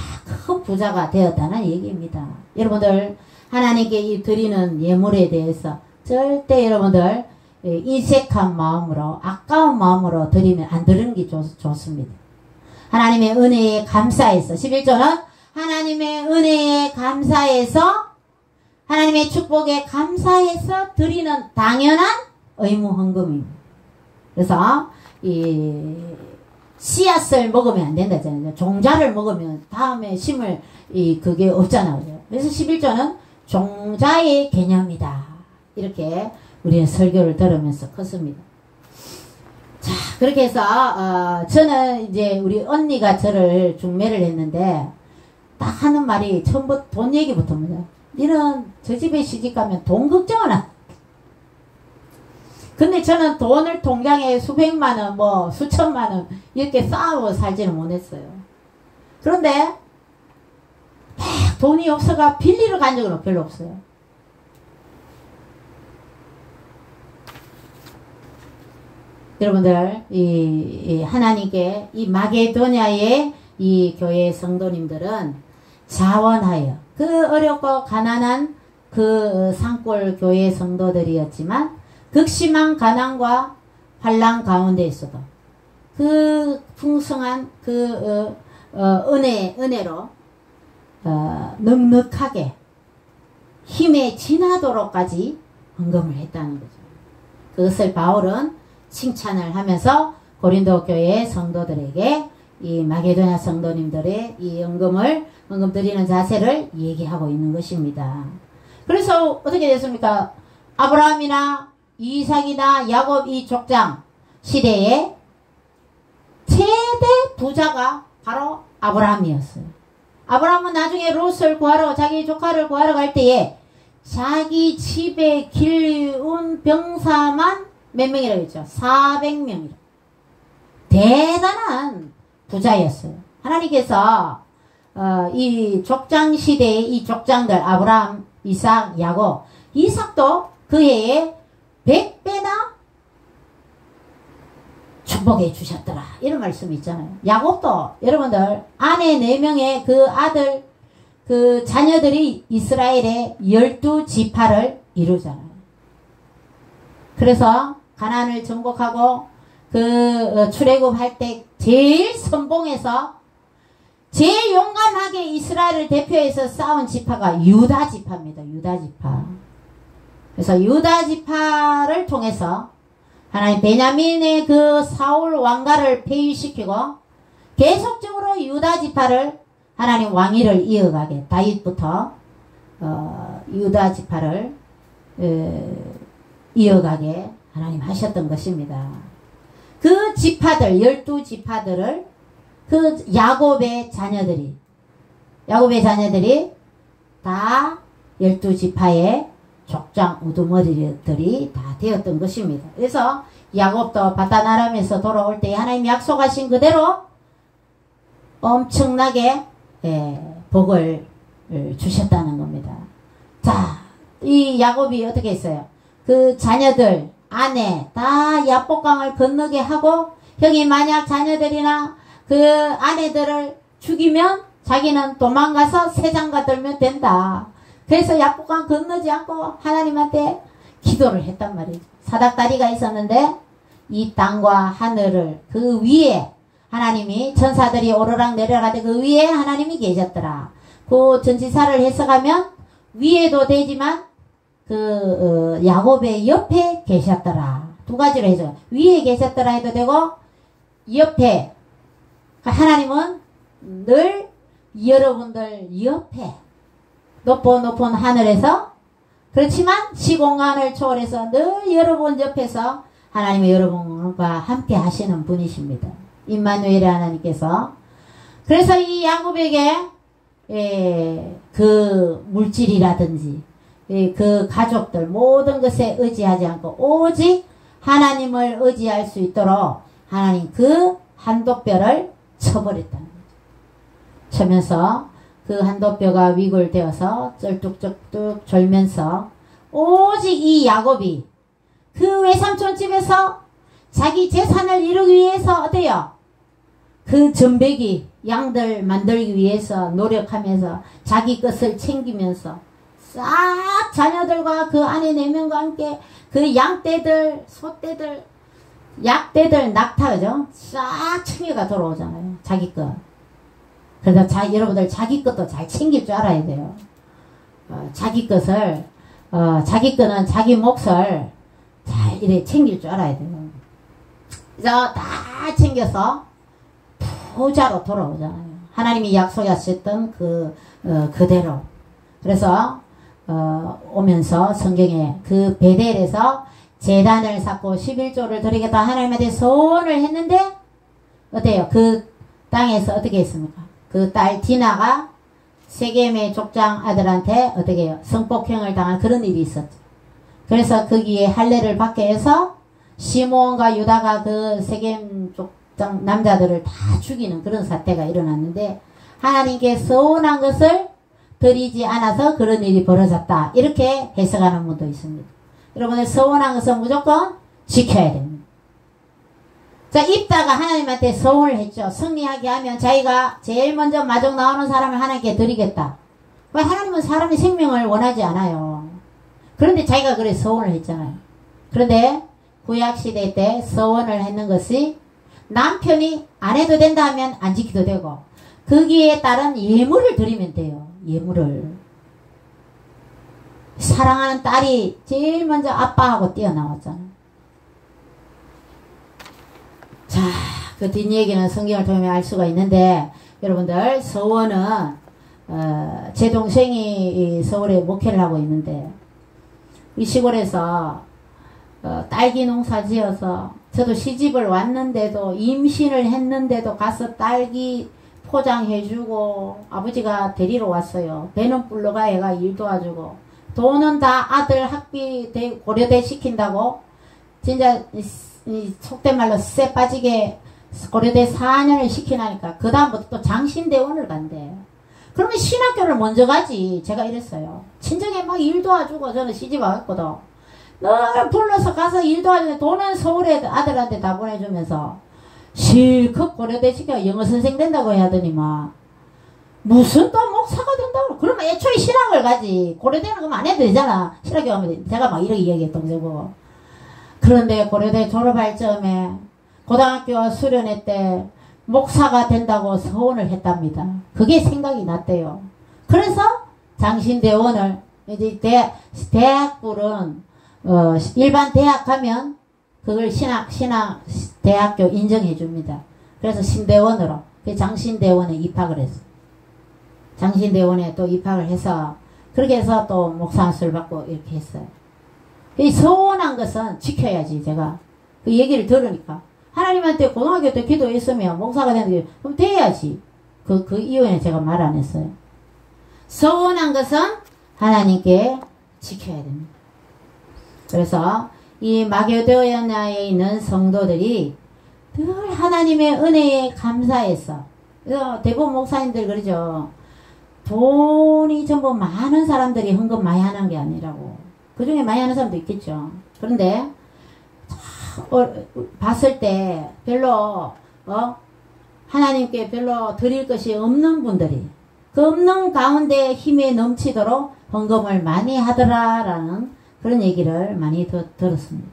큰 부자가 되었다는 얘기입니다. 여러분들 하나님께 이 드리는 예물에 대해서 절대 여러분들 인색한 마음으로 아까운 마음으로 드리면 안 드리는 게 좋습니다. 하나님의 은혜에 감사해서 11조는 하나님의 은혜에 감사해서 하나님의 축복에 감사해서 드리는 당연한 의무 헌금입니다. 그래서 이 씨앗을 먹으면 안 된다잖아요. 종자를 먹으면 다음에 심을 그게 없잖아요. 그래서 11조는 종자의 개념이다. 이렇게 우리는 설교를 들으면서 컸습니다. 자, 그렇게 해서 저는 이제 우리 언니가 저를 중매를 했는데 딱 하는 말이 처음부터 돈 얘기부터입니다. 니는 저 집에 시집가면 돈 걱정은 안. 근데 저는 돈을 통장에 수백만원 뭐 수천만원 이렇게 쌓아서 살지는 못했어요. 그런데 돈이 없어가 빌리러 간 적은 별로 없어요. 여러분들 이 하나님께 이 마게도냐의 이 교회 성도님들은 자원하여 그 어렵고 가난한 그 산골 교회 성도들이었지만 극심한 가난과 환난 가운데 있어도 그 풍성한 그 은혜로 넉넉하게 힘에 지나도록까지 헌금을 했다는 거죠. 그것을 바울은 칭찬을 하면서 고린도 교회 성도들에게 이 마게도냐 성도님들의 이 헌금 드리는 자세를 얘기하고 있는 것입니다. 그래서 어떻게 됐습니까? 아브라함이나 이삭이나 야곱 이 족장 시대에 최대 부자가 바로 아브라함이었어요. 아브라함은 나중에 롯을 구하러 자기 조카를 구하러 갈 때에 자기 집에 길운 병사만 몇 명이라고 했죠? 400명이라. 대단한 부자였어요. 하나님께서 이 족장 시대의 이 족장들 아브라함, 이삭, 야곱, 이삭도 그 해에 100배나 축복해 주셨더라 이런 말씀이 있잖아요. 야곱도 여러분들 아내 4명의 그 아들 그 자녀들이 이스라엘의 12지파를 이루잖아요. 그래서 가나안을 정복하고 그 출애굽할 때 제일 선봉해서 제일 용감하게 이스라엘을 대표해서 싸운 지파가 유다 지파입니다. 유다 지파. 그래서 유다 지파를 통해서 하나님 베냐민의 그 사울 왕가를 폐위시키고 계속적으로 유다 지파를 하나님 왕위를 이어가게 다윗부터 유다 지파를 이어가게 하나님 하셨던 것입니다. 그 지파들 12지파들을 그 야곱의 자녀들이 다 12지파의 족장 우두머리들이 다 되었던 것입니다. 그래서 야곱도 바다나람에서 돌아올 때 하나님 약속하신 그대로 엄청나게 복을 주셨다는 겁니다. 자, 이 야곱이 어떻게 했어요? 그 자녀들, 아내 다 야복강을 건너게 하고 형이 만약 자녀들이나 그 아내들을 죽이면 자기는 도망가서 새장가 들면 된다. 그래서 야복강 건너지 않고 하나님한테 기도를 했단 말이죠. 사닥다리가 있었는데 이 땅과 하늘을 그 위에 하나님이 천사들이 오르락 내려가되 그 위에 하나님이 계셨더라. 그 전지사를 해석하면 위에도 되지만 그 야곱의 옆에 계셨더라. 두 가지로 해서 위에 계셨더라 해도 되고 옆에 하나님은 늘 여러분들 옆에 높은 하늘에서 그렇지만 시공간을 초월해서 늘 여러분 옆에서 하나님의 여러분과 함께 하시는 분이십니다. 임마누엘의 하나님께서. 그래서 이 야곱에게 그 물질이라든지 그 가족들 모든 것에 의지하지 않고 오직 하나님을 의지할 수 있도록 하나님 그 한돛뼈를 쳐버렸다는 거죠. 쳐면서 그 한돛뼈가 위골되어서 쩔뚝쩔뚝 졸면서 오직 이 야곱이 그 외삼촌 집에서 자기 재산을 이루기 위해서 어때요? 그 전배기 양들 만들기 위해서 노력하면서 자기 것을 챙기면서 싹 자녀들과 그 아내 4명과 함께 그 양떼들, 소떼들, 약떼들, 낙타 그죠? 싹 챙겨가 돌아오잖아요. 자기 것. 그래서 여러분들 자기 것도 잘 챙길 줄 알아야 돼요. 자기 것을 자기 거는 자기 몫을 잘 이래 챙길 줄 알아야 돼요. 그래서 다 챙겨서 부자로 돌아오잖아요. 하나님이 약속하셨던 그대로. 그래서 오면서 성경에 그 베델에서 제단을 쌓고 11조를 드리겠다 하나님한테 소원을 했는데 어때요? 그 땅에서 어떻게 했습니까? 그 딸 디나가 세겜의 족장 아들한테 어떻게 해요? 성폭행을 당한 그런 일이 있었죠. 그래서 거기에 할례를 받게 해서 시므온과 유다가 그 세겜 족장 남자들을 다 죽이는 그런 사태가 일어났는데 하나님께 서운한 것을 드리지 않아서 그런 일이 벌어졌다. 이렇게 해석하는 분도 있습니다. 여러분들 서운한 것은 무조건 지켜야 됩니다. 자, 입다가 하나님한테 서운을 했죠. 승리하게 하면 자기가 제일 먼저 마중 나오는 사람을 하나님께 드리겠다. 왜 하나님은 사람의 생명을 원하지 않아요. 그런데 자기가 그래 서운을 했잖아요. 그런데 구약시대 때 서원을 했는 것이 남편이 안 해도 된다 하면 안 지켜도 되고 거기에 따른 예물을 드리면 돼요. 예물을. 사랑하는 딸이 제일 먼저 아빠하고 뛰어나왔잖아요. 자, 그 뒷얘기는 성경을 통해 알 수가 있는데 여러분들 서원은 제 동생이 서울에 목회를 하고 있는데 이 시골에서 딸기 농사 지어서 저도 시집을 왔는데도 임신을 했는데도 가서 딸기 포장해주고 아버지가 데리러 왔어요. 배는 불러가 애가 일 도와주고 돈은 다 아들 학비 고려대 시킨다고 진짜 속된 말로 쎄 빠지게 고려대 4년을 시키나니까 그 다음부터 또 장신대원을 간대. 그러면 신학교를 먼저 가지. 제가 이랬어요. 친정에 막 일 도와주고 저는 시집 와갔거든. 늘 불러서 가서 일 도와주는데 돈은 서울에 아들한테 다 보내주면서 실컷 고려대 시켜 영어 선생 된다고 해야 하더니만 무슨 또 목사가 된다고. 그러면 애초에 신학을 가지. 고려대는 그럼 안 해도 되잖아. 신학교 가면 제가 막 이렇게 얘기해 동생 보고. 그런데 고려대 졸업할 즈음에 고등학교 수련회 때 목사가 된다고 서원을 했답니다. 그게 생각이 났대요. 그래서 장신대원을 이제 대학불은 일반 대학 가면 그걸 신학 대학교 인정해 줍니다. 그래서 신대원으로 장신대원에 입학을 했어. 장신대원에 또 입학을 해서 그렇게 해서 또 목사안수를 받고 이렇게 했어요. 이 서원한 것은 지켜야지. 제가 그 얘기를 들으니까 하나님한테 고등학교 때 기도했으면 목사가 되는데 그럼 돼야지. 그 이후에 제가 말 안 했어요. 서원한 것은 하나님께 지켜야 됩니다. 그래서 이 마게도냐에 있는 성도들이 늘 하나님의 은혜에 감사해서, 그래서 대부분 목사님들 그러죠. 돈이 전부 많은 사람들이 헌금 많이 하는 게 아니라고. 그 중에 많이 하는 사람도 있겠죠. 그런데 봤을 때 별로 하나님께 별로 드릴 것이 없는 분들이 그 없는 가운데 힘에 넘치도록 헌금을 많이 하더라라는 그런 얘기를 많이 들었습니다.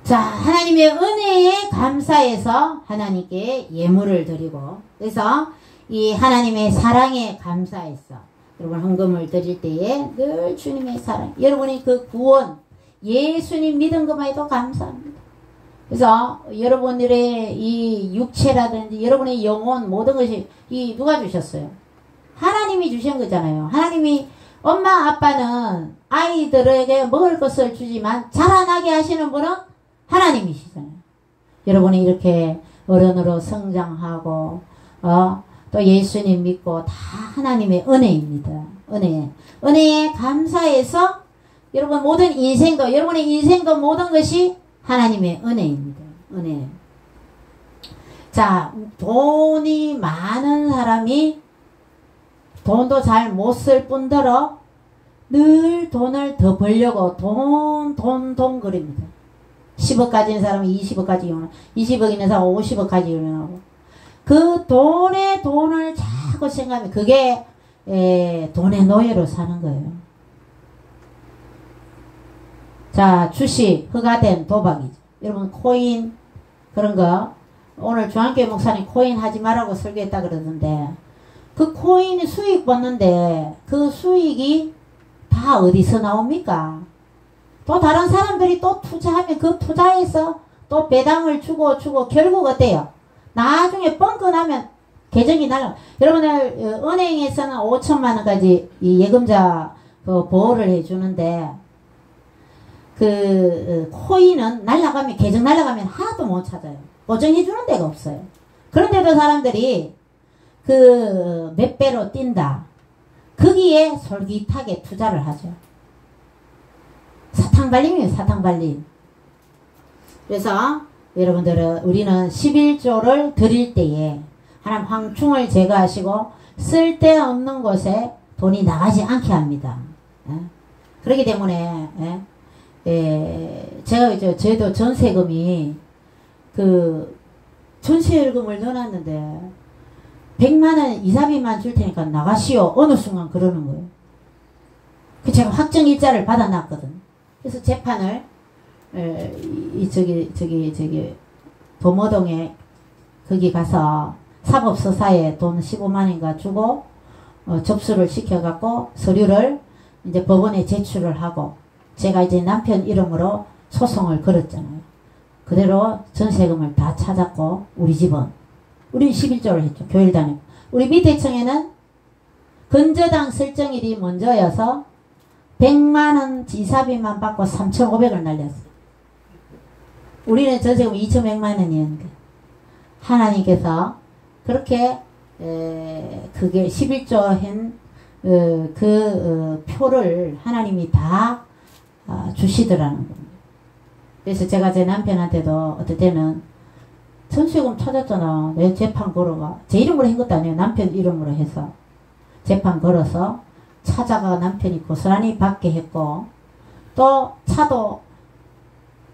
자, 하나님의 은혜에 감사해서 하나님께 예물을 드리고, 그래서 이 하나님의 사랑에 감사해서 여러분 헌금을 드릴 때에 늘 주님의 사랑, 여러분이 그 구원, 예수님 믿은 것만 해도 감사합니다. 그래서 여러분들의 이 육체라든지 여러분의 영혼 모든 것이 누가 주셨어요? 하나님이 주신 거잖아요. 하나님이 엄마 아빠는 아이들에게 먹을 것을 주지만 자라나게 하시는 분은 하나님이시잖아요. 여러분이 이렇게 어른으로 성장하고 또 예수님 믿고 다 하나님의 은혜입니다. 은혜에 감사해서 여러분 모든 인생도, 여러분의 인생도 모든 것이 하나님의 은혜입니다. 은혜. 자, 돈이 많은 사람이 돈도 잘 못 쓸 뿐더러 늘 돈을 더 벌려고 돈 그립니다. 10억 가진 사람은 20억 가지고 20억 있는 사람은 50억 가지고 그 돈을 자꾸 생각하면 그게 돈의 노예로 사는 거예요. 자, 주식, 허가된 도박이죠. 여러분 코인 그런 거 오늘 중앙교회 목사님 코인 하지 말라고 설교했다 그러던데 그 코인이 수익 받는데 그 수익이 다 어디서 나옵니까? 또 다른 사람들이 또 투자하면 그 투자해서 또 배당을 주고 결국 어때요? 나중에 뻥끗하면 계정이 날라. 여러분들 은행에서는 5천만 원까지 이 예금자 그 보호를 해주는데 그 코인은 날라가면 계정 날라가면 하나도 못 찾아요. 보증해주는 데가 없어요. 그런데도 사람들이 그 몇 배로 뛴다. 거기에 솔깃하게 투자를 하죠. 사탕발림이에요. 사탕발림. 그래서 여러분들은 우리는 11조를 드릴 때에 하나님 황충을 제거하시고 쓸데없는 곳에 돈이 나가지 않게 합니다. 그렇기 때문에 제가 저희도 전세금이 그 전세금을 넣어놨는데 100만원 이사비만 줄 테니까 나가시오. 어느 순간 그러는 거예요. 그 제가 확정일자를 받아놨거든. 그래서 재판을 저기 도모동에 거기 가서 사법서사에 돈 15만인가 주고 접수를 시켜갖고 서류를 이제 법원에 제출을 하고 제가 이제 남편 이름으로 소송을 걸었잖아요. 그대로 전세금을 다 찾았고 우리 집은 우리 11조를 했죠. 교회를 다니고 우리 밑에 층에는 건저당 설정일이 먼저여서 100만원 이사비만 받고 3,500을 날렸어요. 우리는 전세금 2,100만원이었는데 하나님께서 그렇게 그게 11조 한 표를 하나님이 다 주시더라는 겁니다. 그래서 제가 제 남편한테도 어떨 때는 전세금 찾았잖아. 내 재판 걸어가. 제 이름으로 한 것도 아니에요. 남편 이름으로 해서. 재판 걸어서 찾아가 남편이 고스란히 받게 했고, 또 차도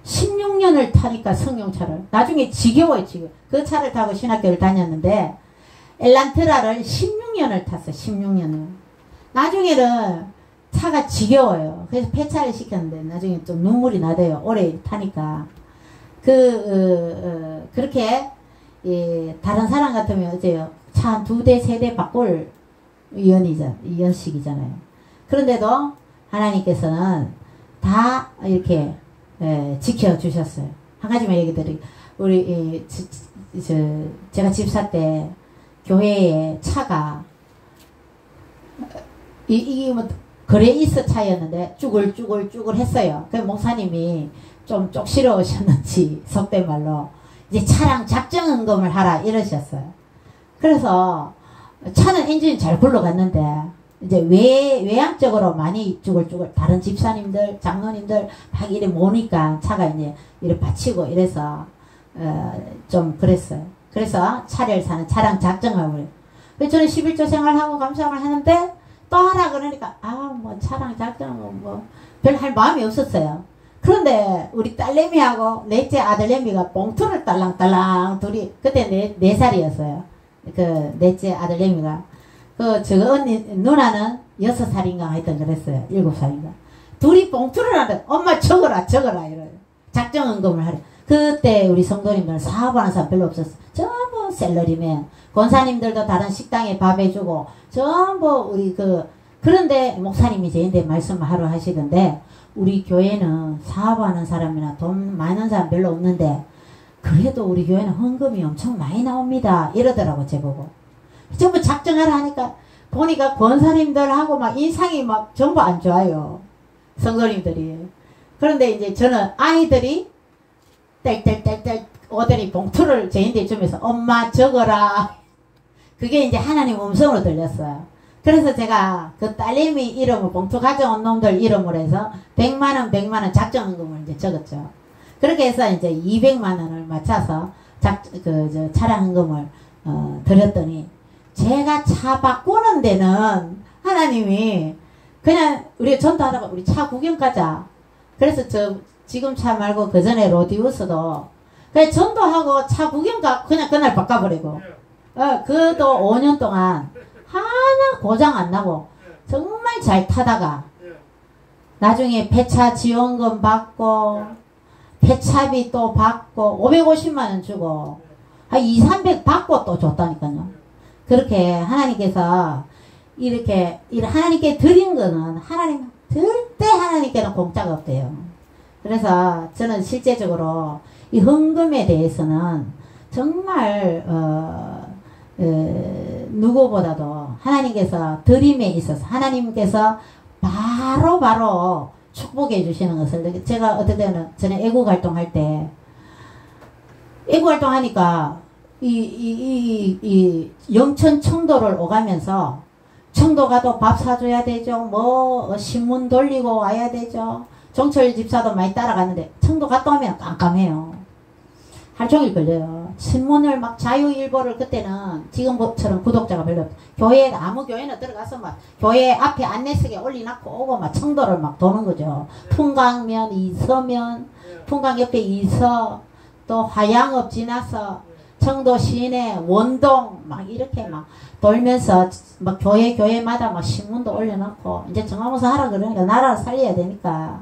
16년을 타니까 승용차를. 나중에 지겨워요, 지금. 그 차를 타고 신학교를 다녔는데, 엘란트라를 16년을 탔어요, 16년을. 나중에는 차가 지겨워요. 그래서 폐차를 시켰는데, 나중에 좀 눈물이 나대요. 오래 타니까. 그렇게, 다른 사람 같으면 어째요? 차 한 2대, 3대 바꿀 연식이잖아요. 그런데도 하나님께서는 다 이렇게 지켜주셨어요. 한 가지만 얘기 드릴게요. 우리 제가 집사 때 교회에 차가 이게 뭐 그레이스 차였는데 쭈글쭈글 했어요. 그 목사님이 좀 쪽시러우셨는지 속된 말로 이제 차량 작정점검을 하라 이러셨어요. 그래서 차는 엔진이 잘 굴러갔는데 이제 외향적으로 많이 쭈글쭈글 다른 집사님들 장로님들 막 이래 모니까 차가 이제 이래 받치고 이래서 좀 그랬어요. 그래서 차를 사는 차량 작정하고 그래서 저는 11조 생활하고 감사를 하는데 또 하라 그러니까 뭐 차량 작정은 뭐 별 할 마음이 없었어요. 그런데 우리 딸내미하고 넷째 아들내미가 봉투를 딸랑딸랑 둘이 그때 4살이었어요. 그 넷째 아들내미가 저 언니 누나는 6살인가 하여튼 그랬어요. 7살인가. 둘이 봉투를 하는데 엄마 적어라 이래요. 작정점검을 하래. 그때 우리 성도님들은 사업하는 사람 별로 없었어. 전부 셀러리맨. 권사님들도 다른 식당에 밥 해주고 전부 우리 그런데 목사님이 저희한테 말씀하러 하시던데 우리 교회는 사업하는 사람이나 돈 많은 사람 별로 없는데 그래도 우리 교회는 헌금이 엄청 많이 나옵니다. 이러더라고 제보고. 전부 작정하라 하니까 보니까 권사님들하고 막 인상이 막 전부 안 좋아요. 성도님들이. 그런데 이제 저는 아이들이 뗄 오더니 봉투를 저희한테 주면서 엄마 적어라. 그게 이제 하나님 음성으로 들렸어요. 그래서 제가 그 딸내미 이름을 봉투 가져온 놈들 이름으로 해서 100만원 작정금을 이제 적었죠. 그렇게 해서 이제 200만원을 맞춰서 차량 헌금을 드렸더니 제가 차 바꾸는 데는 하나님이 그냥 우리 전도하다가 우리 차 구경 가자. 그래서 지금 차 말고 그 전에 로디우스도 그냥 전도하고 차 구경 가 그냥 그날 바꿔버리고 그도 5년 동안 하나 고장 안 나고 정말 잘 타다가 나중에 폐차 지원금 받고 폐차비 또 받고 550만원 주고 한 200-300 받고 또 줬다니까요. 그렇게 하나님께서 이렇게 하나님께 드린 거는 하나님 절대 하나님께는 공짜가 없대요. 그래서 저는 실제적으로 이 헌금에 대해서는 정말 누구보다도 하나님께서 드림에 있어서 하나님께서 바로 축복해 주시는 것을 제가 어떨 때는 전에 애국 활동할 때 애국 활동하니까 이 영천 청도를 오가면서 청도 가도 밥 사줘야 되죠. 뭐 신문 돌리고 와야 되죠. 정철 집사도 많이 따라갔는데 청도 갔다 오면 깜깜해요. 하루 종일 걸려요. 신문을 막 자유일보를 그때는 지금처럼 구독자가 별로 없어. 교회 아무 교회는 들어가서 막 교회 앞에 안내석에 올려놓고 오고 막 청도를 막 도는 거죠. 풍광면, 이서면, 풍광 옆에 이서, 또 화양읍 지나서 청도 시내 원동 막 이렇게 막 돌면서 막 교회마다 막 신문도 올려놓고 이제 정화모사 하라 그러니까 나라를 살려야 되니까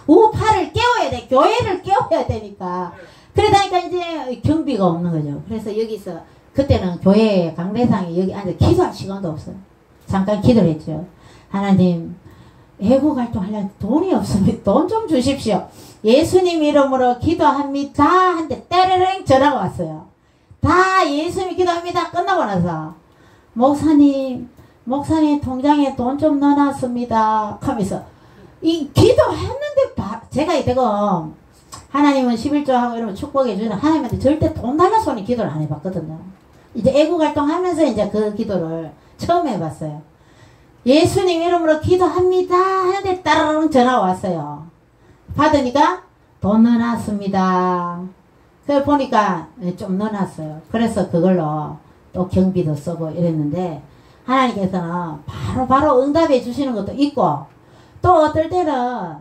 우파를 깨워야 돼. 교회를 깨워야 되니까. 그러다니까 이제 경비가 없는 거죠. 그래서 여기서 그때는 교회 강대상에 여기 앉아 기도할 시간도 없어요. 잠깐 기도를 했죠. 하나님 애국 활동하려면 돈이 없으면 돈 좀 주십시오. 예수님 이름으로 기도합니다. 한데 때레랭 전화가 왔어요. 다 예수님 기도합니다. 끝나고 나서 목사님 통장에 돈 좀 넣어놨습니다. 하면서 이 기도했는데 제가 지금 하나님은 11조하고 이러면 축복해 주는 하나님한테 절대 돈 달라서는 기도를 안 해봤거든요. 이제 애국 활동하면서 이제 그 기도를 처음 해봤어요. 예수님 이름으로 기도합니다 하는데 따르릉 전화 왔어요. 받으니까 돈 넣어놨습니다. 그걸 보니까 좀 넣어놨어요. 그래서 그걸로 또 경비도 쓰고 이랬는데 하나님께서는 바로 응답해 주시는 것도 있고 또 어떨 때는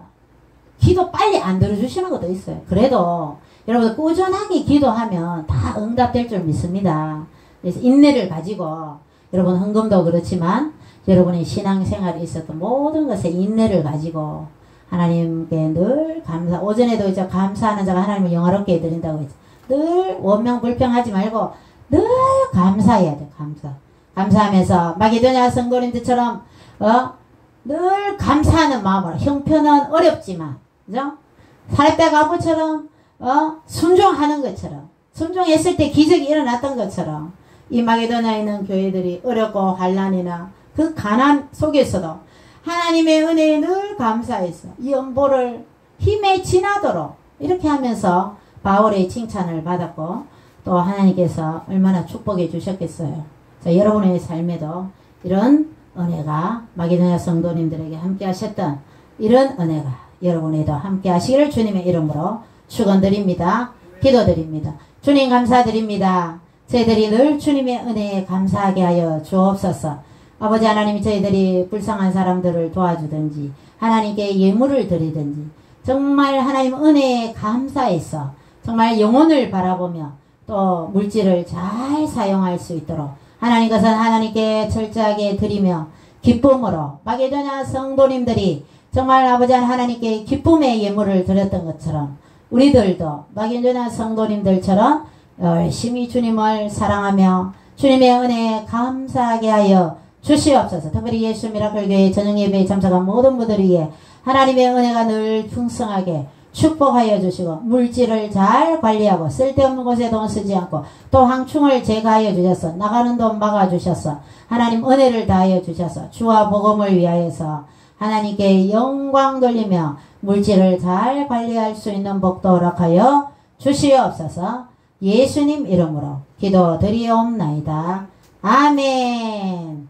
기도 빨리 안 들어주시는 것도 있어요. 그래도 여러분 꾸준하게 기도하면 다 응답될 줄 믿습니다. 그래서 인내를 가지고 여러분 헌금도 그렇지만 여러분의 신앙생활에 있었던 모든 것에 인내를 가지고 하나님께 늘 감사. 오전에도 이제 감사하는 자가 하나님을 영화롭게 해드린다고 했죠. 늘 원망불평하지 말고 늘 감사해야 돼. 감사하면서 마게도냐 성도님들처럼 늘 감사하는 마음으로 형편은 어렵지만 그죠? 사렙다 가부처럼 순종하는 것처럼 순종했을 때 기적이 일어났던 것처럼 이 마게도냐에 있는 교회들이 어렵고 환난이나 그 가난 속에서도 하나님의 은혜에 늘 감사해서 이 연보를 힘에 지나도록 이렇게 하면서 바울의 칭찬을 받았고 또 하나님께서 얼마나 축복해 주셨겠어요. 자, 여러분의 삶에도 이런 은혜가 마게도냐 성도님들에게 함께 하셨던 이런 은혜가 여러분에도 함께 하시기를 주님의 이름으로 축원드립니다. 기도드립니다. 주님 감사드립니다. 저희들이 늘 주님의 은혜에 감사하게 하여 주옵소서. 아버지 하나님이 저희들이 불쌍한 사람들을 도와주든지 하나님께 예물을 드리든지 정말 하나님 은혜에 감사해서 정말 영혼을 바라보며 또 물질을 잘 사용할 수 있도록 하나님 것은 하나님께 철저하게 드리며 기쁨으로 마게도냐 성도님들이 정말 아버지 하나님께 기쁨의 예물을 드렸던 것처럼 우리들도 마게도냐 성도님들처럼 열심히 주님을 사랑하며 주님의 은혜에 감사하게 하여 주시옵소서. 특별히 예수 미라클교회 저녁예배에 참석한 모든 분들 위해 하나님의 은혜가 늘 풍성하게 축복하여 주시고 물질을 잘 관리하고 쓸데없는 곳에 돈 쓰지 않고 또 황충을 제거하여 주셔서 나가는 돈 막아주셔서 하나님 은혜를 다하여 주셔서 주와 복음을 위하여서 하나님께 영광 돌리며 물질을 잘 관리할 수 있는 복도 허락하여 주시옵소서. 예수님 이름으로 기도드리옵나이다. 아멘.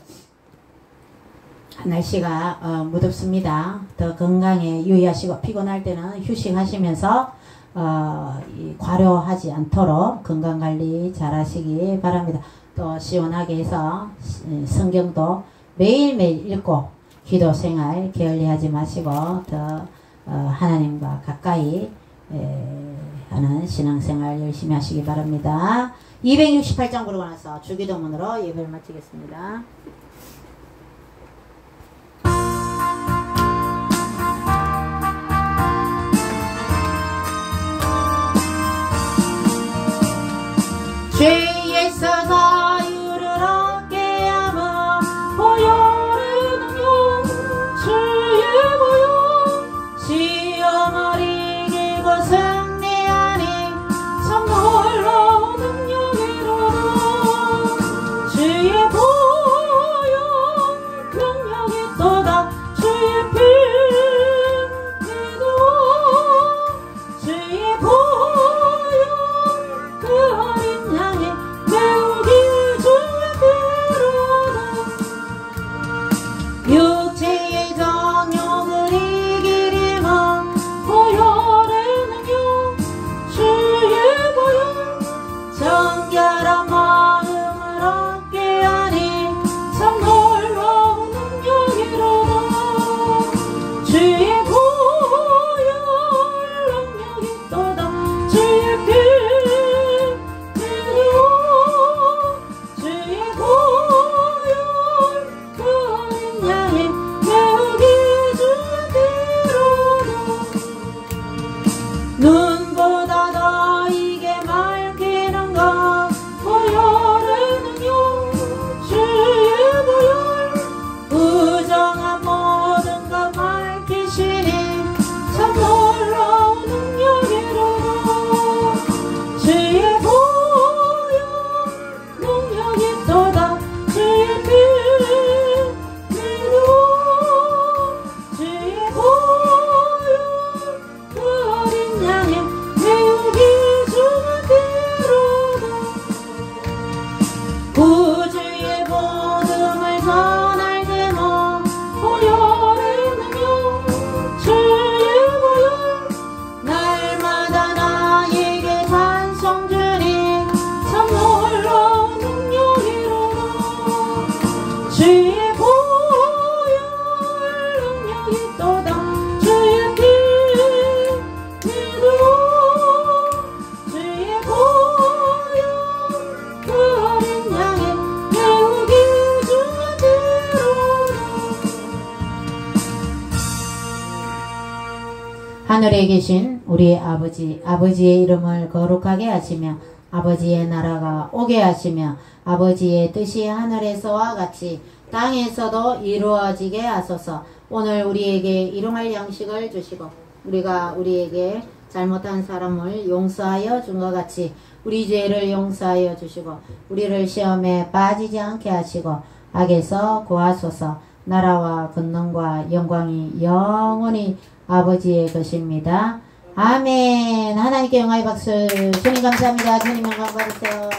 날씨가 무덥습니다. 더 건강에 유의하시고 피곤할 때는 휴식하시면서 과로하지 않도록 건강관리 잘 하시기 바랍니다. 또 시원하게 해서 성경도 매일매일 읽고 기도생활 게을리하지 마시고 더 하나님과 가까이 하는 신앙생활 열심히 하시기 바랍니다. 268장 부르고 나서 주기도문으로 예배를 마치겠습니다. 죄에서 자유를 얻게 하며 보혈의 능력 주의 보혈 시험을 이기고 승리하니 참 놀라운 능력이로다. 주의 보혈 경력이 또다. 주의 피 기도 주의 보혈 그 어린 양의 배우기 하늘에 계신 우리 아버지, 아버지의 이름을 거룩하게 하시며 아버지의 나라가 오게 하시며 아버지의 뜻이 하늘에서와 같이 땅에서도 이루어지게 하소서. 오늘 우리에게 일용할 양식을 주시고 우리가 우리에게 잘못한 사람을 용서하여 준 것 같이 우리 죄를 용서하여 주시고 우리를 시험에 빠지지 않게 하시고 악에서 구하소서. 나라와 권능과 영광이 영원히 아버지의 것입니다. 아멘. 하나님께 영광의 박수. 주님 감사합니다. 주님 영광 받으세요.